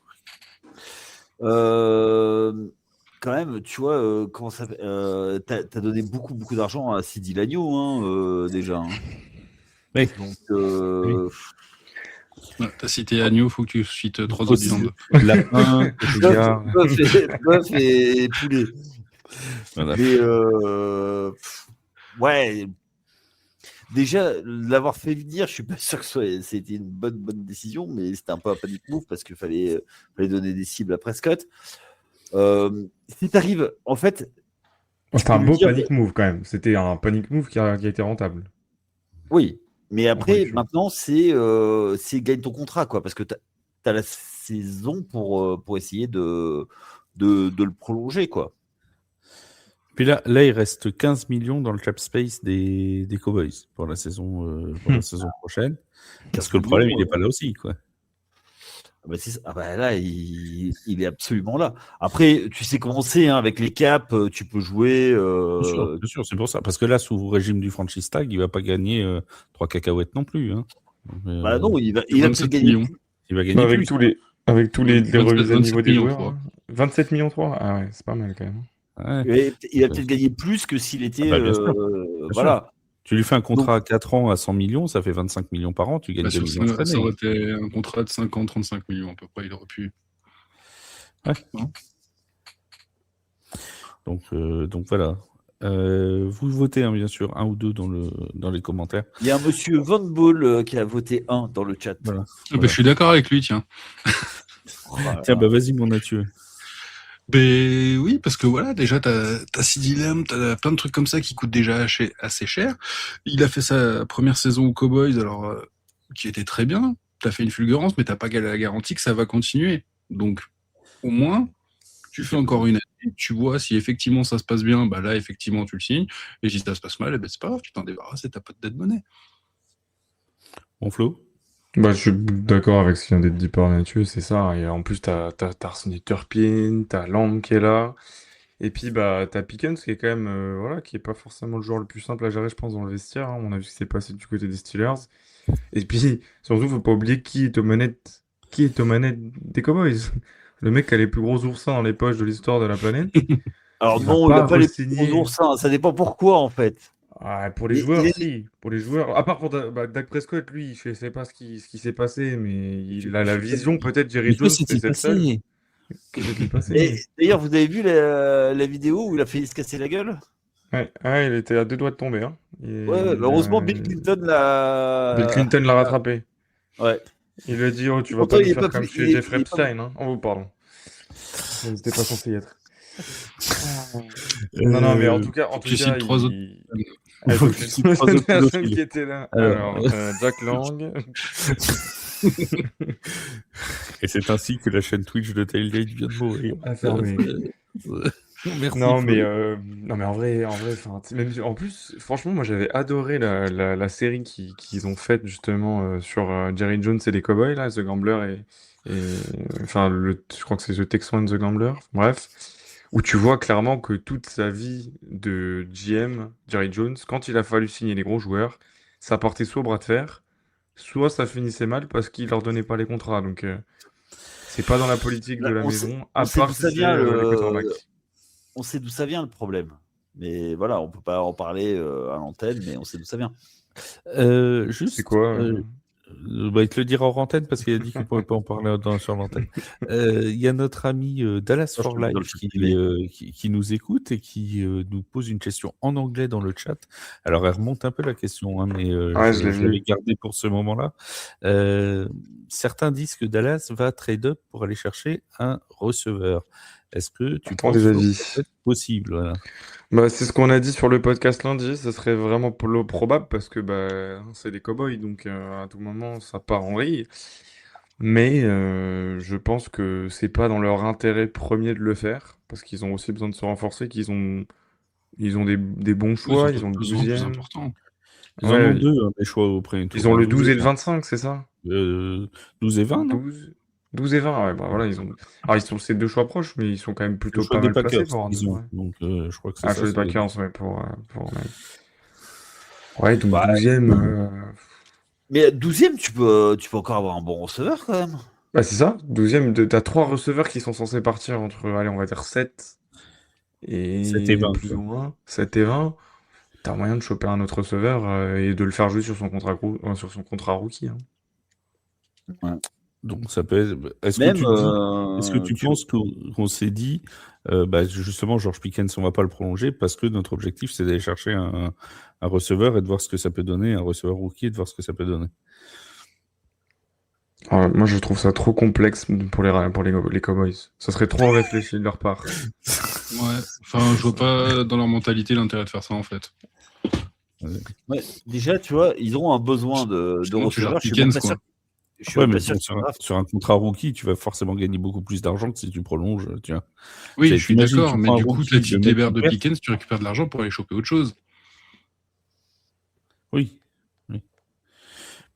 quand même, tu vois, comment ça t'as donné beaucoup d'argent à Sidi Lagno, hein, déjà. Hein. Oui. Donc, T'as cité Agnew, faut que tu cites 3 autres viandes. Lapin, bœuf et poulet. voilà. Mais ouais, déjà l'avoir fait venir, je suis pas sûr que c'était une bonne décision, mais c'était un peu un panic move parce qu'il fallait donner des cibles à Prescott. Si t'arrives, en fait, C'était un beau panic move quand même. C'était un panic move qui a été rentable. oui, mais après, Oui, maintenant, c'est gagne ton contrat, quoi, parce que t'as la saison pour essayer de le prolonger, quoi. Puis là, il reste 15 millions dans le cap space des Cowboys pour la saison prochaine. Parce que le problème, il n'est pas là aussi, quoi. Là, il est absolument là. Après, tu sais comment c'est, hein, avec les caps, tu peux jouer. Bien sûr, c'est pour ça. Parce que là, sous le régime du franchise tag, il ne va pas gagner 3 cacahuètes non plus. Hein. Non, il va peut-être gagner. Il va gagner plus. Avec tous les remises à niveau des joueurs. 3. 27 millions 3. Ah ouais, c'est pas mal quand même. Ouais. Il va peut-être gagner plus que s'il était. Bien sûr. Voilà. Tu lui fais un contrat à 4 ans à 100 millions, ça fait 25 millions par an, tu gagnes 2 millions cette année. Ça aurait été un contrat de 5 ans, 35 millions à peu près, il aurait pu. Ouais. Donc voilà. Vous votez, hein, bien sûr, 1 ou 2 dans les commentaires. Il y a un monsieur Van Ball qui a voté 1 dans le chat. Voilà. Je suis d'accord avec lui, tiens. Tiens, vas-y, mon Mathieu. Ben oui, parce que voilà, déjà, t'as Sidi Lamb, t'as plein de trucs comme ça qui coûtent déjà assez cher. Il a fait sa première saison aux Cowboys, alors qui était très bien. T'as fait une fulgurance, mais t'as pas la garantie que ça va continuer. Donc, au moins, tu fais encore une année, tu vois si effectivement ça se passe bien, bah là, effectivement, tu le signes. Et si ça se passe mal, eh ben, c'est pas grave, tu t'en débarrasses et t'as pas de dette monnaie. Mon Flo? Bah, je suis d'accord avec ce qui vient d'être dit par Mathieu, c'est ça. Et en plus, t'as Arsène Turpin, t'as Lamb qui est là. Et puis, bah, t'as Pickens qui est quand même, voilà, qui est pas forcément le joueur le plus simple à gérer, je pense, dans le vestiaire. Hein. On a vu ce qui s'est passé du côté des Steelers. Et puis, surtout, faut pas oublier qui est aux manettes des Cowboys. Le mec qui a les plus gros oursins dans les poches de l'histoire de la planète. Alors Il non, va il n'a pas pas les re-signer. gros oursins. Ça dépend pourquoi, en fait. Ah, pour les joueurs, si. Pour les joueurs. À part pour Dak Prescott, lui, je sais pas ce qui s'est passé, mais il a la vision, peut-être, Jerry Jones, c'est cette seule. Que s'est-il passé? Et d'ailleurs, vous avez vu la vidéo où il a failli se casser la gueule? Ouais, il était à 2 doigts de tomber. Hein. Ouais, heureusement, Bill Clinton l'a. Bill Clinton l'a rattrapé. Ouais. Il lui a dit, oh, tu vas Pourtant, pas il nous est faire pas comme plus- chez il est- Jeff il est pas- Epstein. Hein. Oh, pardon. C'était pas censé y être. Non, mais en tout cas, Tu cites 3 autres. Il faut que tu cites 3 autres personnes pédophiles. qui étaient là. Alors, Jack Lang. Et c'est ainsi que la chaîne Twitch de Tailgate vient de mourir. À fermer. Merci. Non, mais en vrai, enfin, même, en plus, franchement, moi j'avais adoré la série qu'ils ont faite justement sur Jerry Jones et les Cowboys, là, The Gambler enfin, je crois que c'est The Texan and the Gambler, bref, où tu vois clairement que toute sa vie de GM, Jerry Jones, quand il a fallu signer les gros joueurs, ça partait soit au bras de fer, soit ça finissait mal parce qu'il leur donnait pas les contrats. Donc, c'est pas dans la politique de la maison, à part si c'est les quarterbacks. On sait d'où ça vient le problème. Mais voilà, on peut pas en parler à l'antenne, mais on sait d'où ça vient. Juste, C'est quoi Il te le dira hors antenne parce qu'il a dit qu'il ne pourrait pas en parler sur l'antenne. Il y a notre ami Dallas Je for te le Life fais privé. qui nous écoute et qui nous pose une question en anglais dans le chat. Alors, elle remonte un peu la question, hein, mais Ouais, je l'ai je l'avais vu. gardée pour ce moment-là. Certains disent que Dallas va trade up pour aller chercher un receveur. Est-ce que tu Pourtant, penses des que avis. c'est possible? Voilà. Bah, c'est ce qu'on a dit sur le podcast lundi, ça serait vraiment probable parce que bah, c'est des cow-boys, donc à tout moment ça part en vrille. Mais je pense que c'est pas dans leur intérêt premier de le faire, parce qu'ils ont aussi besoin de se renforcer, ils ont des bons Oui, ils ont choix, ils d'autres ont le besoins plus 12e. importants. Ils en ont Ouais, deux, hein, des choix au premier ils tour, ont hein, le 12 12 et et le 20. 25, c'est ça? 12 et 20, non? 12 et 20, ouais, bah voilà, ils ont. Alors ils sont ces deux choix proches, mais ils sont quand même Le plutôt choix pas des mal placés Packers, pour avoir deux ils ont. choix. Donc, je crois que c'est Ah, ça. choix des Packers, ouais, Ouais, donc Bah, 12e. mais 12e, tu peux encore avoir un bon receveur quand même. Bah, c'est ça, 12e, t'as trois receveurs qui sont censés partir entre, allez, on va dire 7 7 et et 20, plus quoi. ou moins 7 et 20. T'as moyen de choper un autre receveur et de le faire jouer sur son contrat rookie, hein. Ouais. Donc, ça peut être. Est-ce que Même, tu te dis. Est-ce que tu tu penses qu'on s'est dit, justement, George Pickens, on va pas le prolonger parce que notre objectif, c'est d'aller chercher un receveur et de voir ce que ça peut donner, un receveur rookie et de voir ce que ça peut donner. Alors, moi, je trouve ça trop complexe pour les Cowboys. Ça serait trop réfléchi de leur part. Ouais, enfin, je vois pas dans leur mentalité l'intérêt de faire ça en fait. ouais, déjà, tu vois, ils auront un besoin de Justement, tu gères receveur. Je suis même Pickens, pas quoi. sûr. Je suis Ouais, même mais pas sûr bon, qu'ils draftent. sur un contrat rookie, tu vas forcément gagner beaucoup plus d'argent que si tu prolonges, tu vois. Oui, je suis T'imagines, d'accord, tu mais prends un du coup, rookie, la le petite mec libère qui de perd. Pickens, tu récupères de l'argent pour aller choper autre chose. Oui. Oui.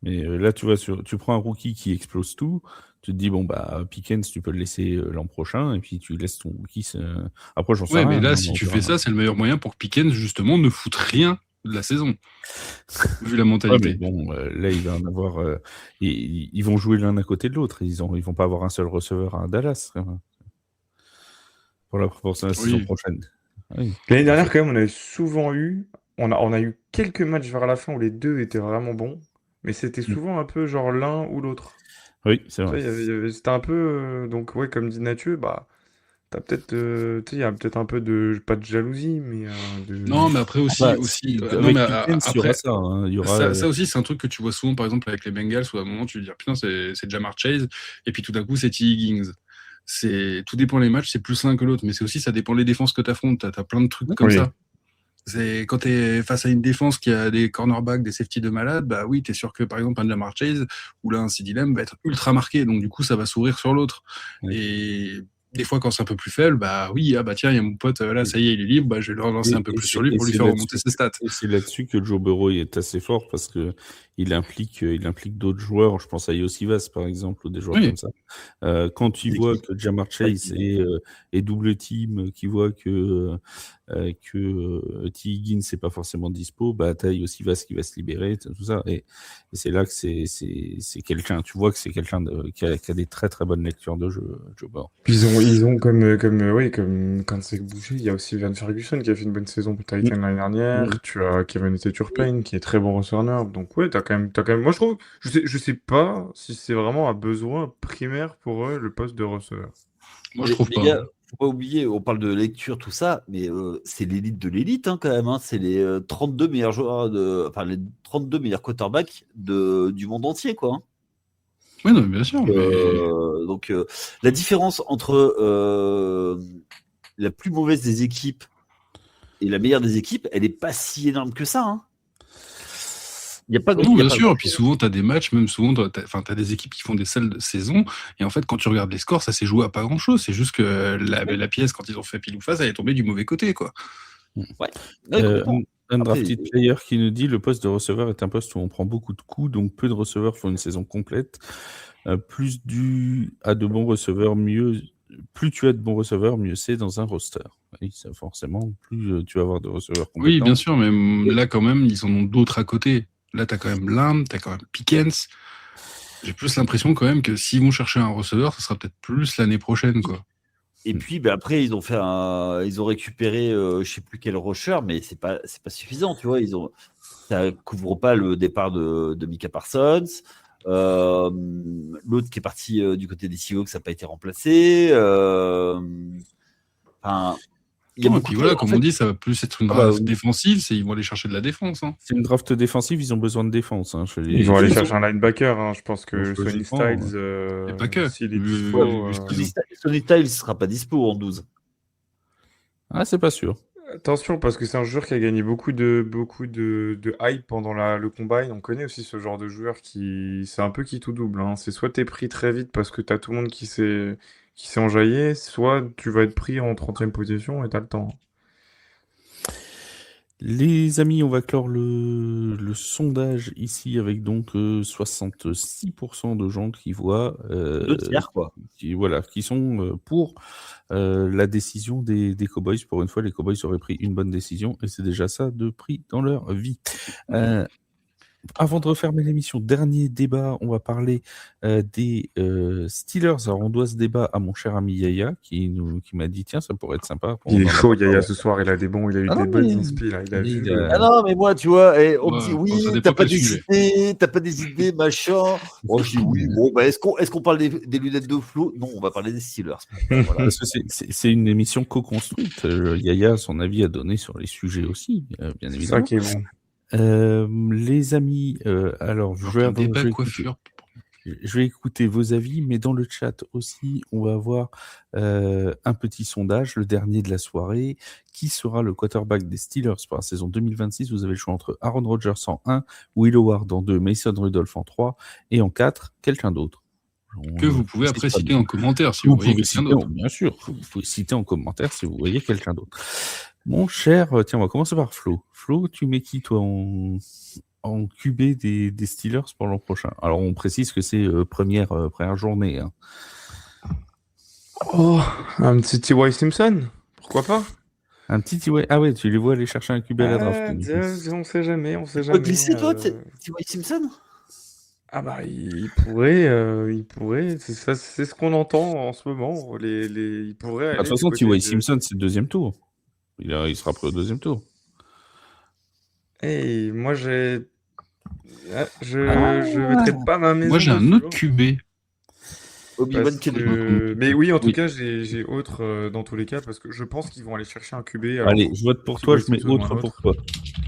Mais là, tu vois, tu prends un rookie qui explose tout, tu te dis, bon, bah, Pickens, tu peux le laisser l'an prochain, et puis tu laisses ton rookie. Après, j'en sais Ouais, mais rien. là, Hein, si on tu verra. fais ça, c'est le meilleur moyen pour que Pickens, justement, ne foute rien de la saison, vu la Ouais, mais mentalité. bon, là, il va en avoir. Ils vont jouer l'un à côté de l'autre. Ils vont pas avoir un seul receveur à Dallas pour la saison Oui, prochaine. Oui. L'année dernière, quand même, on a eu quelques matchs vers la fin où les deux étaient vraiment bons, mais c'était Mm. souvent un peu genre l'un ou l'autre. Oui, c'est Tu vrai. sais, c'était un peu, donc ouais, comme dit Mathieu, bah, t'as peut-être, tu sais, il y a peut-être un peu de, pas de jalousie, mais non, mais après Ah aussi, bah, si, non, mais avec Pickens, il y aura après, ça. Hein. Il y aura. ça aussi, c'est un truc que tu vois souvent, par exemple, avec les Bengals, où à un moment, tu te dis, putain, c'est Jamar Chase, et puis tout d'un coup, c'est T. Higgins. Tout dépend les matchs, c'est plus l'un que l'autre, mais c'est aussi, ça dépend les défenses que tu affrontes. T'as plein de trucs comme oui. ça. C'est quand tu es face à une défense qui a des cornerbacks, des safety de malade, bah oui, tu es sûr que par exemple un Jamar Chase ou là un CeeDee Lamb va être ultra marqué, donc du coup ça va s'ouvrir sur l'autre. Oui. Et des fois quand c'est un peu plus faible, bah oui, ah bah tiens, il y a mon pote, là ça y est, il est libre, bah je vais le relancer un peu plus sur lui pour lui faire remonter ses stats. Et c'est là-dessus que Joe Burrow est assez fort parce que il implique d'autres joueurs. Je pense à Iosivas par exemple ou des joueurs Oui, comme ça. Quand tu C'est vois qui que Jamar Chase est double team, qui voit que T. Higgins c'est pas forcément dispo, bah t'as Iosivas qui va se libérer, tout ça. Et c'est là que c'est quelqu'un. Tu vois que c'est quelqu'un qui a des très très bonnes lectures de jeu, Joe Burrow. Puis ils ont comme quand c'est bougé, il y a aussi Van Ferguson qui a fait une bonne saison pour Titan l'année dernière. Tu as Kevin Turpin qui est très bon receveur. Donc ouais, t'as quand même. Moi je trouve, je sais pas si c'est vraiment un besoin primaire pour eux le poste de receveur. moi je trouve Les pas. gars, faut pas oublier, on parle de lecture, tout ça, mais c'est l'élite de l'élite hein, quand même. Hein. C'est les 32 meilleurs joueurs, enfin les 32 meilleurs quarterbacks du monde entier, quoi. Hein. Oui, non, bien sûr. Donc la différence entre la plus mauvaise des équipes et la meilleure des équipes, elle est pas si énorme que ça. Hein. Il y a pas. Non, bien sûr. Et puis souvent, tu as des matchs, même souvent, tu as des équipes qui font des salles de saison. Et en fait, quand tu regardes les scores, ça s'est joué à pas grand-chose. C'est juste que la pièce, quand ils ont fait pile ou face, elle est tombée du mauvais côté, quoi. Ouais, complètement. Undrafted Player qui nous dit le poste de receveur est un poste où on prend beaucoup de coups, donc peu de receveurs font une saison complète. Plus tu as de bons receveurs, mieux c'est dans un roster. Oui, ça, forcément, plus tu vas avoir de receveurs compétents. Oui, bien sûr, mais là, quand même, ils en ont d'autres à côté. Là, tu as quand même Lamb, tu as quand même Pickens. J'ai plus l'impression quand même que s'ils vont chercher un receveur, ce sera peut-être plus l'année prochaine, quoi. Et puis après ils ont récupéré je sais plus quel rusher, mais c'est pas suffisant, tu vois. Ça couvre pas le départ de Micah Parsons. L'autre qui est parti du côté des Seahawks, ça n'a pas été remplacé. Enfin, il y a Non, et beaucoup puis de- voilà, en comme fait, on dit, ça va plus être une Ah bah draft oui. défensive, ils vont aller chercher de la défense. Hein. C'est une draft défensive, ils ont besoin de défense. Hein, Ils vont aller ils chercher un linebacker, hein. Je pense que Donc, Sonny logiquement, Styles, Et pas que. s'il est ouais, dispo, Vu ce qu'ils Sonny ont. Sonny Styles ne sera pas dispo en 12. Ah, c'est pas sûr. attention, parce que c'est un joueur qui a gagné beaucoup de hype pendant le combine. On connaît aussi ce genre de joueur c'est un peu qui tout double, hein. C'est soit t'es pris très vite parce que t'as tout le monde qui s'est enjaillé, soit tu vas être pris en 30e position et t'as le temps. Les amis, on va clore le sondage ici avec donc 66% de gens qui voient, 2/3, quoi. qui sont pour la décision des Cowboys. Pour une fois, les Cowboys auraient pris une bonne décision et c'est déjà ça de prix dans leur vie. Avant de refermer l'émission, dernier débat, on va parler des Steelers. Alors, on doit ce débat à mon cher ami Yaya qui m'a dit tiens, ça pourrait être sympa. Il est On en a chaud, pas Yaya, parlé. ce soir. Il a eu Ah des non, bonnes mais inspi, là. Il a il vu a- le... Ah non, mais moi, tu vois, on me Ouais, dit bon, oui, ça dépend t'as pas quel des sujet. idées, machin. Moi, je dis oui, bon, bah, est-ce qu'on parle des lunettes de Flo? Non, on va parler des Steelers. Voilà. Parce que c'est une émission co-construite. Yaya, son avis à donner sur les sujets aussi, bien C'est ça évidemment. qui est bon. Les amis, alors je Alors vais, qu'un avant- débat je vais écouter, coiffure. je vais écouter vos avis, mais dans le chat aussi, on va avoir un petit sondage, le dernier de la soirée. Qui sera le quarterback des Steelers pour la saison 2026? Vous avez le choix entre Aaron Rodgers en 1, Will Howard en 2, Mason Rudolph en 3, et en 4, quelqu'un d'autre. Que vous pouvez après citer en commentaire si vous voyez quelqu'un d'autre. Bien sûr, vous pouvez citer en commentaire si vous voyez quelqu'un d'autre. Mon cher, tiens, on va commencer par Flo. Flo, tu mets qui toi en QB des Steelers pour l'an prochain? Alors on précise que c'est première journée. Hein. Oh, un petit T.Y. Simpson, pourquoi pas? Un petit ouais. Ah ouais, tu les vois aller chercher un QB à la draft. Du coup. On sait jamais, on sait Tu peux jamais. glisser, toi, T.Y. Simpson? Ah bah il pourrait, c'est ce qu'on entend en ce moment. Il pourrait De aller toute façon, du côté T.Y. de... Simpson, c'est le deuxième tour. Il sera pris au deuxième tour. Hey, moi je mettrais pas ma maison Moi j'ai un dessus, autre hein. QB. Obi-Wan Parce Kenobi. que... Mais oui, en tout Oui. cas, j'ai autre dans tous les cas, parce que je pense qu'ils vont aller chercher un QB. Alors, Allez, je vote pour toi, je mets Simpson ou un autre pour autre. toi.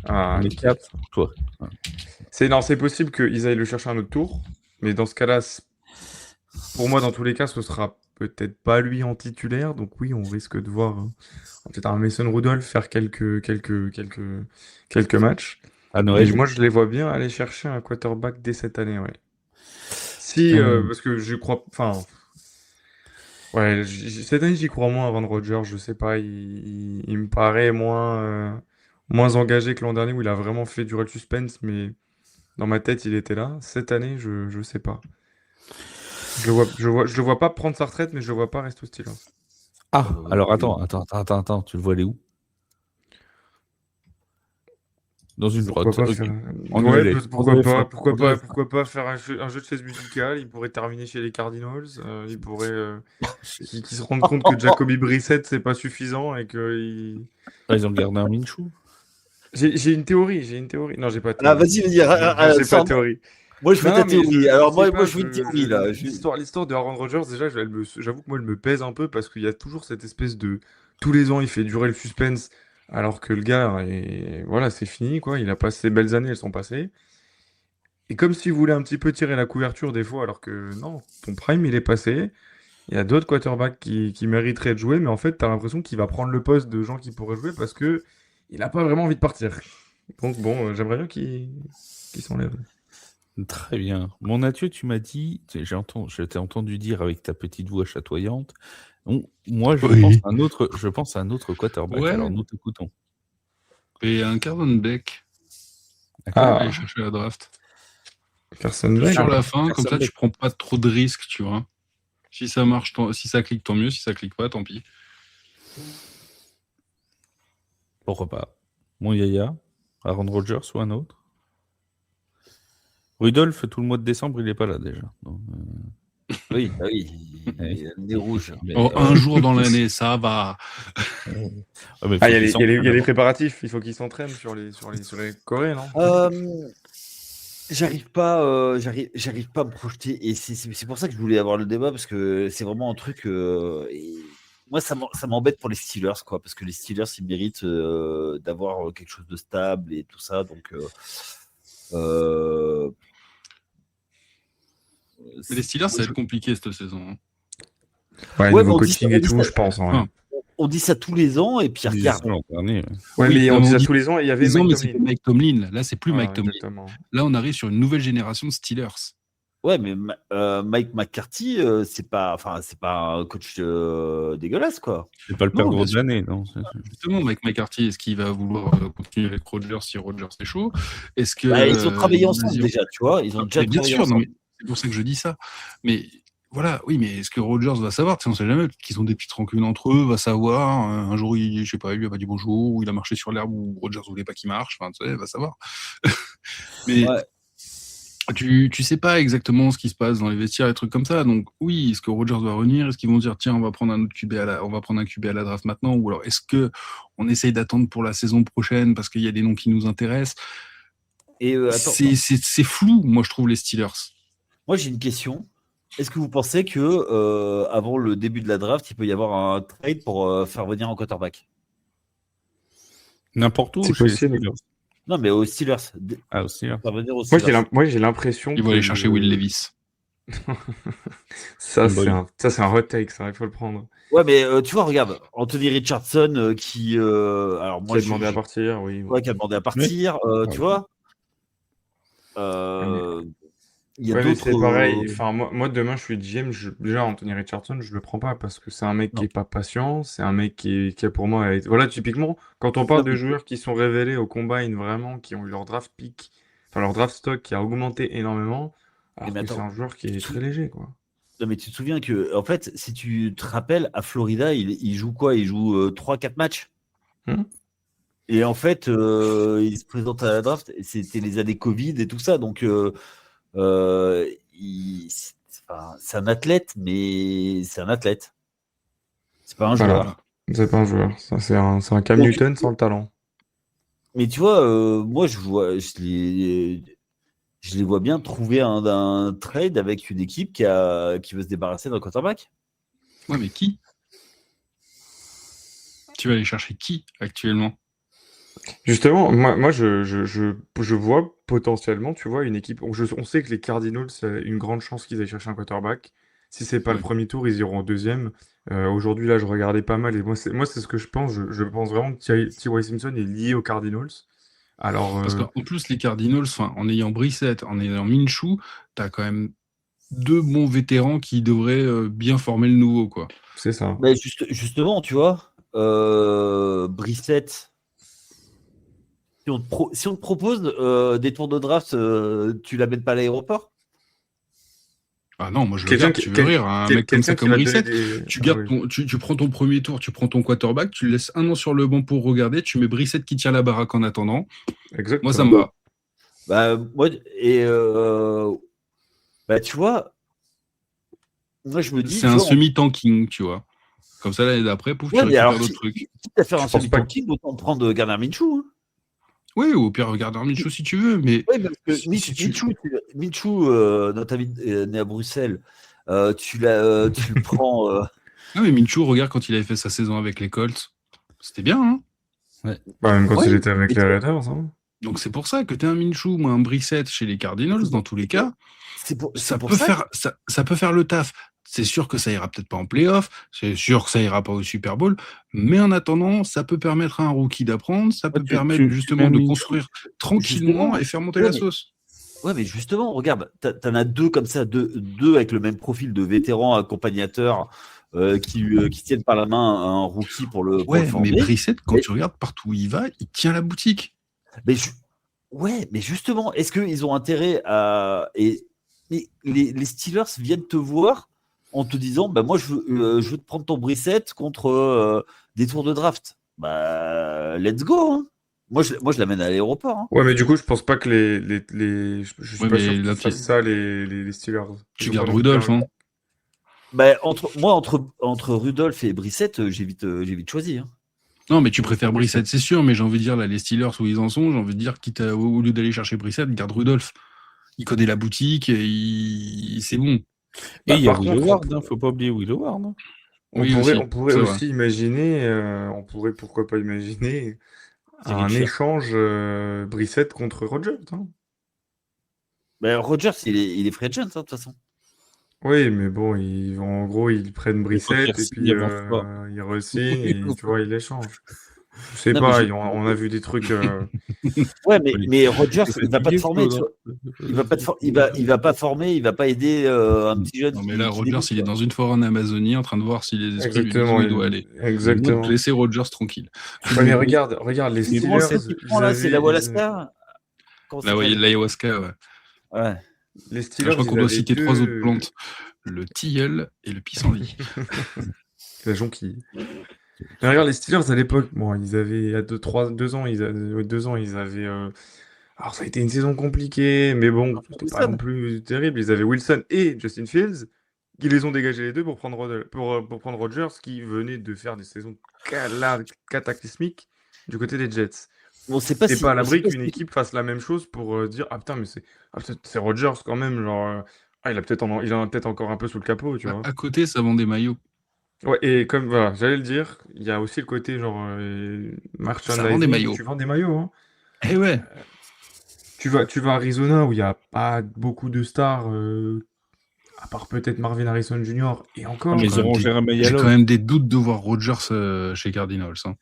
Ah, Les nickel. 4 pour toi. C'est possible qu'ils aillent le chercher un autre tour, mais dans ce cas-là, pour moi, dans tous les cas, ce sera peut-être pas lui en titulaire, donc oui, on risque de voir peut-être un Mason Rudolph faire quelques matchs. À Mais Noël. moi, je les vois bien aller chercher un quarterback dès cette année, ouais. Parce que je crois, enfin, ouais, cette année, j'y crois moins avant de Rodgers, je sais pas, il me paraît moins engagé que l'an dernier où il a vraiment fait durer le suspense, mais dans ma tête, il était là. Cette année, je sais pas. Je le vois pas prendre sa retraite, mais je le vois pas rester au Steelers. Ah, alors attends, tu le vois aller où? Dans une Pourquoi grotte. pas Ok. faire... En Ouais, ELF. pourquoi pas faire un jeu de chaise musicale, il pourrait terminer chez les Cardinals, il pourrait qu'ils se rendent compte que Jacoby Brissett c'est pas suffisant et que Ah, ils ont gardé un Minshew. j'ai une théorie. Non, j'ai pas de Ah, théorie. vas-y, J'ai pas de sors-moi. théorie. Moi, je veux Non, ta mais théorie. Alors, sais moi, pas, je veux une théorie, là. l'histoire de Aaron Rodgers, déjà, j'avoue que moi, elle me pèse un peu parce qu'il y a toujours cette espèce de... Tous les ans, il fait durer le suspense alors que le gars, voilà, c'est fini, quoi. Il a passé ses belles années, elles sont passées. Et comme s'il voulait un petit peu tirer la couverture des fois, alors que non, ton prime, il est passé. Il y a d'autres quarterbacks qui mériteraient de jouer, mais en fait, t'as l'impression qu'il va prendre le poste de gens qui pourraient jouer parce que il n'a pas vraiment envie de partir. Donc bon, j'aimerais bien qu'il s'enlève. Très bien. Mon Mathieu, tu m'as dit, je t'ai entendu dire avec ta petite voix chatoyante. Moi, je pense à un autre quarterback. Ouais. Alors, nous t'écoutons. Et un Carson Beck. D'accord. Aller chercher la draft. Carson Juste Beck. sur la fin, Carson comme ça, Beck. tu prends pas trop de risques, tu vois. Si ça marche, si ça clique, tant mieux. Si ça clique pas, tant pis. Pourquoi pas? Mon Yaya, Aaron Rodgers ou un autre? Rudolph, tout le mois de décembre, il est pas là déjà. Donc, Oui, bah oui. Il a le nez rouge. mais, Un jour dans l'année, ça va. ah, mais Ah, il faut y a qu'il les s'entraîne préparatifs, il faut qu'ils s'entraînent sur les Corées, non? J'arrive pas, j'arrive pas à me projeter. Et c'est pour ça que je voulais avoir le débat, parce que c'est vraiment un truc. Moi, ça m'embête pour les Steelers, quoi, parce que les Steelers, ils méritent d'avoir quelque chose de stable et tout ça. Donc, Mais les Steelers, ça va être compliqué cette saison. Hein. Ouais, Ouais, niveau mais coaching et tout, je pense. Ouais, Enfin, on dit ça tous les ans, et puis Ils disaient regarde. ça l'an dernier. ouais, oui, mais on non, dit ça dit tous les ans et il y avait les ans, Mike mais c'était Tomlin. Mike Tomlin. Là, c'est plus Voilà, Mike Tomlin. exactement. Là, on arrive sur une nouvelle génération de Steelers. Ouais, mais Mike McCarthy, c'est pas un coach dégueulasse, quoi. C'est pas le Non, perdreau bien de sûr. l'année, non. Justement, Mike McCarthy, est-ce qu'il va vouloir continuer avec Rodgers si Rodgers est chaud? Est-ce que Bah, ils ont travaillé les ensemble Nazirs- déjà, tu vois. Ils ont déjà Mais bien travaillé sûr, non, ensemble. mais c'est pour ça que je dis ça. Mais voilà, oui, mais est-ce que Rodgers va savoir? Tu sais, on sait jamais, peut-être qu'ils ont des petites rancunes entre eux, va savoir. Un jour, je sais pas, il lui a pas dit bonjour, ou il a marché sur l'herbe, ou Rodgers voulait pas qu'il marche. Enfin, tu sais, va savoir. Mais Ouais. tu sais pas exactement ce qui se passe dans les vestiaires, et trucs comme ça. Donc oui, est-ce que Rodgers va revenir? Est-ce qu'ils vont dire tiens, on va prendre un autre QB on va prendre un QB à la draft maintenant? Ou alors est-ce que on essaye d'attendre pour la saison prochaine parce qu'il y a des noms qui nous intéressent? Et attends, C'est flou, moi je trouve les Steelers. moi j'ai une question. Est-ce que vous pensez que avant le début de la draft, il peut y avoir un trade pour faire venir un quarterback? N'importe où. C'est chez les possible. Steelers. Non, mais aux Steelers. Ah, aussi. Hein. Faire venir aux Moi, Steelers. j'ai l'impression Ils vont que aller chercher Will Levis. ça, Bon. c'est un hot take, ça, il faut le prendre. Ouais, mais tu vois, regarde, Anthony Richardson qui. Alors Qui moi, a demandé à partir, oui. Ouais, qui a demandé à partir, tu vois. Il y a Ouais, mais d'autres. c'est pareil. Enfin, moi, demain, je suis GM. Déjà, Anthony Richardson, je le prends pas parce que c'est un mec Non. qui est pas patient. C'est un mec qui a pour moi. Voilà, typiquement, quand on parle de joueurs qui sont révélés au combine vraiment, qui ont eu leur draft pick, enfin leur draft stock qui a augmenté énormément, alors mais que c'est attends, un joueur qui est très léger, quoi. Non, mais tu te souviens que, en fait, si tu te rappelles, à Florida, il joue quoi? Il joue 3-4 matchs. Et en fait, il se présente à la draft. Et c'était les années Covid et tout ça. Donc, c'est un athlète, mais c'est un athlète. C'est pas un Voilà. joueur. C'est pas un joueur. Ça, c'est un Cam Donc, Newton sans le talent. Mais tu vois, moi, je les vois bien trouver un trade avec une équipe qui veut se débarrasser d'un quarterback. Ouais, mais qui? Tu vas aller chercher qui actuellement? Justement, moi je vois potentiellement, tu vois, une équipe. On sait que les Cardinals, c'est une grande chance qu'ils aillent chercher un quarterback. Si c'est pas le Ouais. premier tour, ils iront au deuxième. Aujourd'hui, là, je regardais pas mal et moi, c'est ce que je pense. Je pense vraiment que T.Y. Simpson est lié aux Cardinals. Alors, Parce qu'en plus, les Cardinals, en ayant Brissett, en ayant Minshew, t'as quand même deux bons vétérans qui devraient bien former le nouveau, quoi. c'est ça. Mais justement, tu vois, Brissett, si on te propose des tours de draft, tu l'amènes pas à l'aéroport? Ah non, moi je le Quelqu'un garde, tu veux rire, un mec comme ça, qui comme va te donner Brissett, tu Ah gardes oui. tu prends ton premier tour, tu prends ton quarterback, tu le laisses un an sur le banc pour regarder, tu mets Brissett qui tient la baraque en attendant. Moi, ça me Exactement. va. Bah, moi, et bah, tu vois, moi je me dis, C'est tu un vois, semi-tanking, tu vois. Comme ça, l'année d'après, pouf, tu ouais, mais récupères alors, d'autres trucs. quitte à faire un Je pense pas semi-tanking, autant prendre Gardner Minshew. Hein. Oui, ou au pire, regarde Minshew si tu veux, mais Oui, parce que si tu... Minshew, notre ami né à Bruxelles, tu le prends. Non, mais Minshew, regarde quand il avait fait sa saison avec les Colts. C'était bien, hein. Bah, même quand Ouais, il était avec mais les tu- Raiders, hein. Donc c'est pour ça que tu as un Minshew ou un Brissett chez les Cardinals, dans tous les cas, c'est pour ça pour peut ça. faire ça peut faire le taf. C'est sûr que ça ira peut-être pas en playoff, c'est sûr que ça ira pas au Super Bowl, mais en attendant, ça peut permettre à un rookie d'apprendre, ça peut permettre justement mets de Minshew, construire tranquillement Justement. et faire monter Ouais, la mais- sauce. Ouais, mais justement, regarde, t'en as deux comme ça, deux avec le même profil de vétérans accompagnateurs qui tiennent par la main un rookie pour le Ouais, mais former. Brissett, quand Mais- tu regardes partout où il va, il tient la boutique. Mais ouais, mais justement, est-ce qu'ils ont intérêt à. Et les Steelers viennent te voir en te disant bah, moi, je veux te prendre ton Brissett contre des tours de draft. Bah, let's go. Hein. Moi, je l'amène à l'aéroport. Hein. Ouais, mais du coup, je pense pas que je suis Ouais, pas mais sûr qu'ils là, fassent ça, les Steelers. tu Ils ont pas gardes non plus Rudolph, l'argent. hein. Bah, entre Rudolph et Brissett, j'ai vite choisi. Hein. Non, mais tu préfères Brissett, c'est sûr, mais j'ai envie de dire, là, les Steelers où ils en sont, j'ai envie de dire, quitte au lieu d'aller chercher Brissett, garde Rudolph. il connaît la boutique, et c'est bon. Et il y a par Will contre, Howard, faut pas oublier Will Howard. Oui, aussi, on pourrait c'est vrai. aussi imaginer, pourquoi pas imaginer un Richer. échange Brissett contre Rodgers. Hein. Ben, Rodgers, il est free agent, hein, de toute façon. Oui, mais bon, en gros, ils prennent Brissett et puis avant ce soir. ils re-signent et tu vois, ils l'échangent. Je sais Non, pas, mais on a vu des trucs. Ouais, Oui. mais Rodgers, C'est il va pas te fatigué, former. Claude, Tu vois. Il va pas former, il va pas aider un petit jeune. Non, mais qui- là, qui Rodgers, débute, il est quoi. dans une forêt en Amazonie en train de voir si les esprits lui disent Exactement, où il doit aller. exactement. Donc, laissez Rodgers tranquille. Ouais, mais regarde, les C'est comment Steelers, cette ils là, c'est la avaient, Wallasta. Comment ça Là, s'appelle l'ayahuasca, ouais. Ouais. les Je Steelers, crois qu'on ils doit avaient citer 3 autres deux, plantes. Le tilleul et le pissenlit. la jonquille. Mais regarde, les Steelers à l'époque, bon, ils avaient, il y a 2 ans, ils avaient. Alors, ça a été une saison compliquée, mais bon, c'était pas non Wilson. plus terrible. Ils avaient Wilson et Justin Fields, qui les ont dégagés les deux pour prendre Rodgers, qui venait de faire des saisons cataclysmiques du côté des Jets. Bon, c'est pas C'est si. pas à on sait l'abri pas qu'une si- équipe fasse la même chose pour dire ah putain, mais c'est Rodgers quand même, genre. Il en a peut-être encore un peu sous le capot, tu vois. À côté, ça vend des maillots. Ouais, et comme voilà, j'allais le dire, il y a aussi le côté genre Ça vend des merchandising, maillots. tu vends des maillots, hein. Eh ouais. Tu vas à Arizona où il n'y a pas beaucoup de stars, à part peut-être Marvin Harrison Jr. et encore. Mais ils auront Jeremy J'ai Yalov. quand même des doutes de voir Rodgers chez Cardinals. Hein.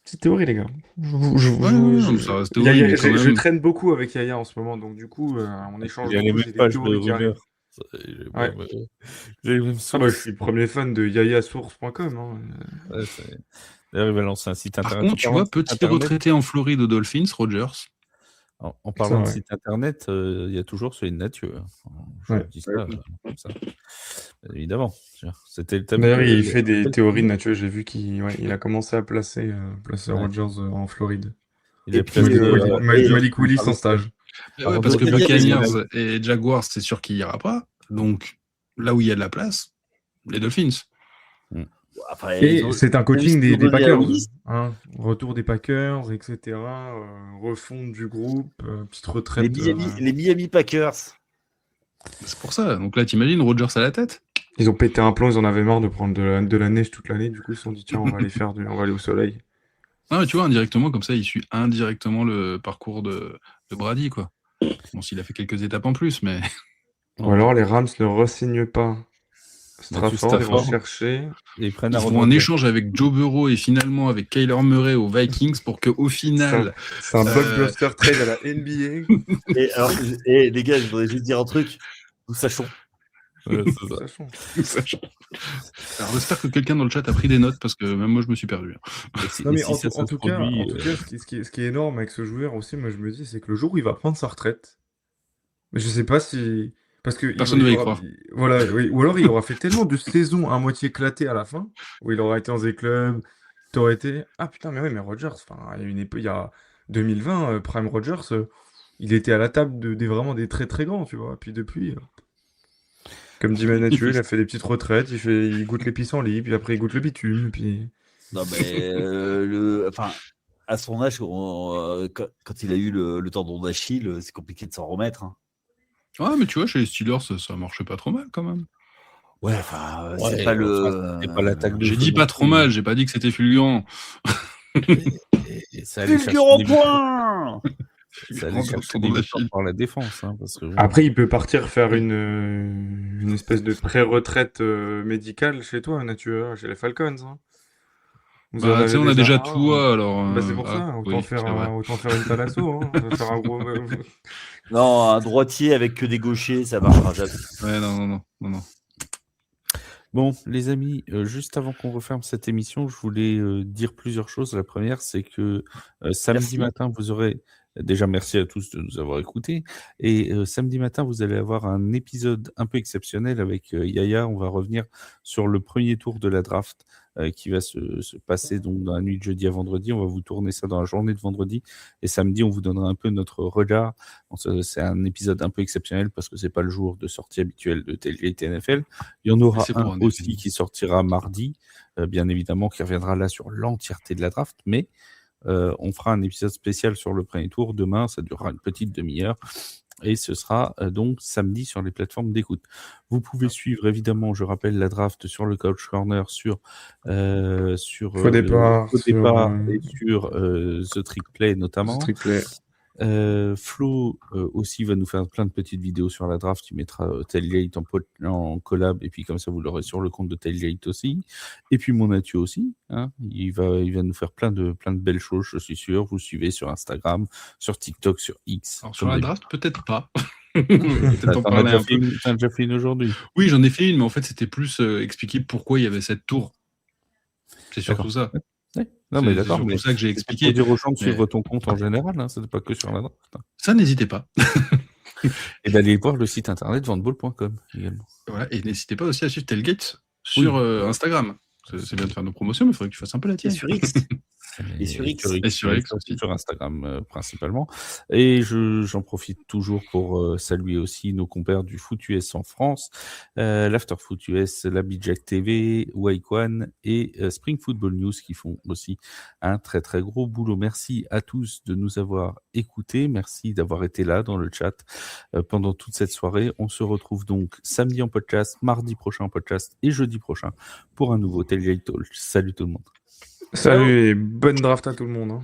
Petite théorie, les gars. Ça reste théorie, mais quand Je même. traîne beaucoup avec Yaya en ce moment, donc du coup, on échange Il y a les beaucoup, mêmes j'ai des pages de théories qui arrivent. rumeurs. Ouais. J'ai les mêmes Ah bah, je sources. suis le premier fan de yayasource.com. Hein. Ouais, d'ailleurs, il va lancer un site Par internet. contre, tu vois, petit retraité en Floride aux Dolphins, Rodgers. En parlant de ouais. site internet, il y a toujours celui de Nathieu. Je Ouais. dis ça comme ça. Évidemment. C'était le thème. D'ailleurs, il fait des théories de nature. J'ai vu il a commencé à placer Rodgers en Floride. Il a puis, placé Malik Willis en stage. Ouais, parce que Buccaneers et Jaguars, c'est sûr qu'il n'y ira pas. Donc, là où il y a de la place, les Dolphins. Après, Et c'est un coaching des Packers. Willis. Hein. Retour des Packers, etc. Refonte du groupe, petite retraite. Les Miami Packers. C'est pour ça. Donc là, t'imagines Rodgers à la tête. Ils ont pété un plomb, ils en avaient marre de prendre de la neige toute l'année. Du coup, ils se sont dit tiens, on va aller au soleil. Non, mais tu vois, indirectement, comme ça, il suit indirectement le parcours de Brady, quoi. Bon, s'il a fait quelques étapes en plus, mais. Ou alors les Rams ne re-signent pas Stafford, ils vont Stafford. chercher. Ils Ils font un échange avec Joe Burrow et finalement avec Kyler Murray aux Vikings pour qu'au final. C'est un blockbuster trade à la NBA. Et les gars, je voudrais juste dire un truc. Nous sachons. Sachons. Alors j'espère que quelqu'un dans le chat a pris des notes parce que même moi je me suis perdu. Non mais en tout cas, ce qui est énorme avec ce joueur aussi, moi je me dis, c'est que le jour où il va prendre sa retraite, mais je sais pas si parce que personne ne va y croire. Voilà, oui. Ou alors il aura fait tellement de saisons à moitié éclatées à la fin, où il aura été dans des clubs, t'aurais été ah putain mais ouais mais Rodgers, enfin il y a 2020 Prime Rodgers, il était à la table vraiment des très très grands, tu vois. Puis depuis. Comme dit Mathieu, il a fait des petites retraites, il goûte les pissenlits, puis après il goûte le bitume, puis... Non mais à son âge, quand il a eu le tendon d'Achille, c'est compliqué de s'en remettre. Hein. Ouais, mais tu vois, chez les Steelers, ça marchait pas trop mal quand même. Ouais, c'est pas le. C'est pas l'attaque de. J'ai dit pas trop mal, j'ai pas dit que c'était fulgurant. Fulgurant point. Ça allait chercher des victoires par la défense. Hein, parce que... Après, il peut partir faire une espèce de pré-retraite médicale chez toi, Nathieu, chez les Falcons. Hein. On a déjà tout, alors... c'est pour ça, autant faire une Thalasso. Hein, faire un gros... Non, un droitier avec que des gauchers, ça marchera jamais. Ouais, non. Bon, les amis, juste avant qu'on referme cette émission, je voulais dire plusieurs choses. La première, c'est que samedi matin, vous aurez... Déjà, merci à tous de nous avoir écoutés. Et samedi matin, vous allez avoir un épisode un peu exceptionnel avec Yaya. On va revenir sur le premier tour de la draft qui va se passer donc dans la nuit de jeudi à vendredi. On va vous tourner ça dans la journée de vendredi. Et samedi, on vous donnera un peu notre regard. C'est un épisode un peu exceptionnel parce que c'est pas le jour de sortie habituel de TLT NFL. Il y en aura un aussi qui sortira mardi, bien évidemment, qui reviendra là sur l'entièreté de la draft. Mais on fera un épisode spécial sur le premier tour. Demain, ça durera une petite demi-heure. Et ce sera donc samedi sur les plateformes d'écoute. Vous pouvez suivre évidemment, je rappelle, la draft sur le Couch Corner, sur Faux départ, Faux sur Départ et sur The Trick Play The notamment. Trick Play. Flo aussi va nous faire plein de petites vidéos sur la draft. Il mettra Tailgate en collab, et puis comme ça vous l'aurez sur le compte de Tailgate aussi. Et puis mon Mathieu aussi, hein. Il va nous faire plein de belles choses, je suis sûr. Vous suivez sur Instagram, sur TikTok, sur X. Alors, sur la draft, peut-être pas. T'en Peut-être en parler un peu. as déjà fait une aujourd'hui. Oui, j'en ai fait une, mais en fait, c'était plus expliquer pourquoi il y avait cette tour. C'est surtout ça. Ouais. Non, mais C'est d'accord, surtout mais ça que j'ai c'est expliqué. pour dire aux gens de Mais- suivre ton compte en général, hein, c'est pas que sur la draft. Hein. Ça, n'hésitez pas. Et d'aller voir le site internet vendeball.com également. Voilà. Et n'hésitez pas aussi à suivre Tailgate sur Instagram. C'est bien de faire nos promotions, mais il faudrait que tu fasses un peu la Et tienne. sur X. Et sur X. Et sur X aussi. Sur Instagram principalement. Et j'en profite toujours pour saluer aussi nos compères du Foot US en France, l'After Foot US, la Jack TV, Waikwan et Spring Football News qui font aussi un très très gros boulot. Merci à tous de nous avoir écoutés. Merci d'avoir été là dans le chat pendant toute cette soirée. On se retrouve donc samedi en podcast, mardi prochain en podcast et jeudi prochain pour un nouveau Tailgate Talk. Salut tout le monde. Salut et bonne draft à tout le monde. Hein.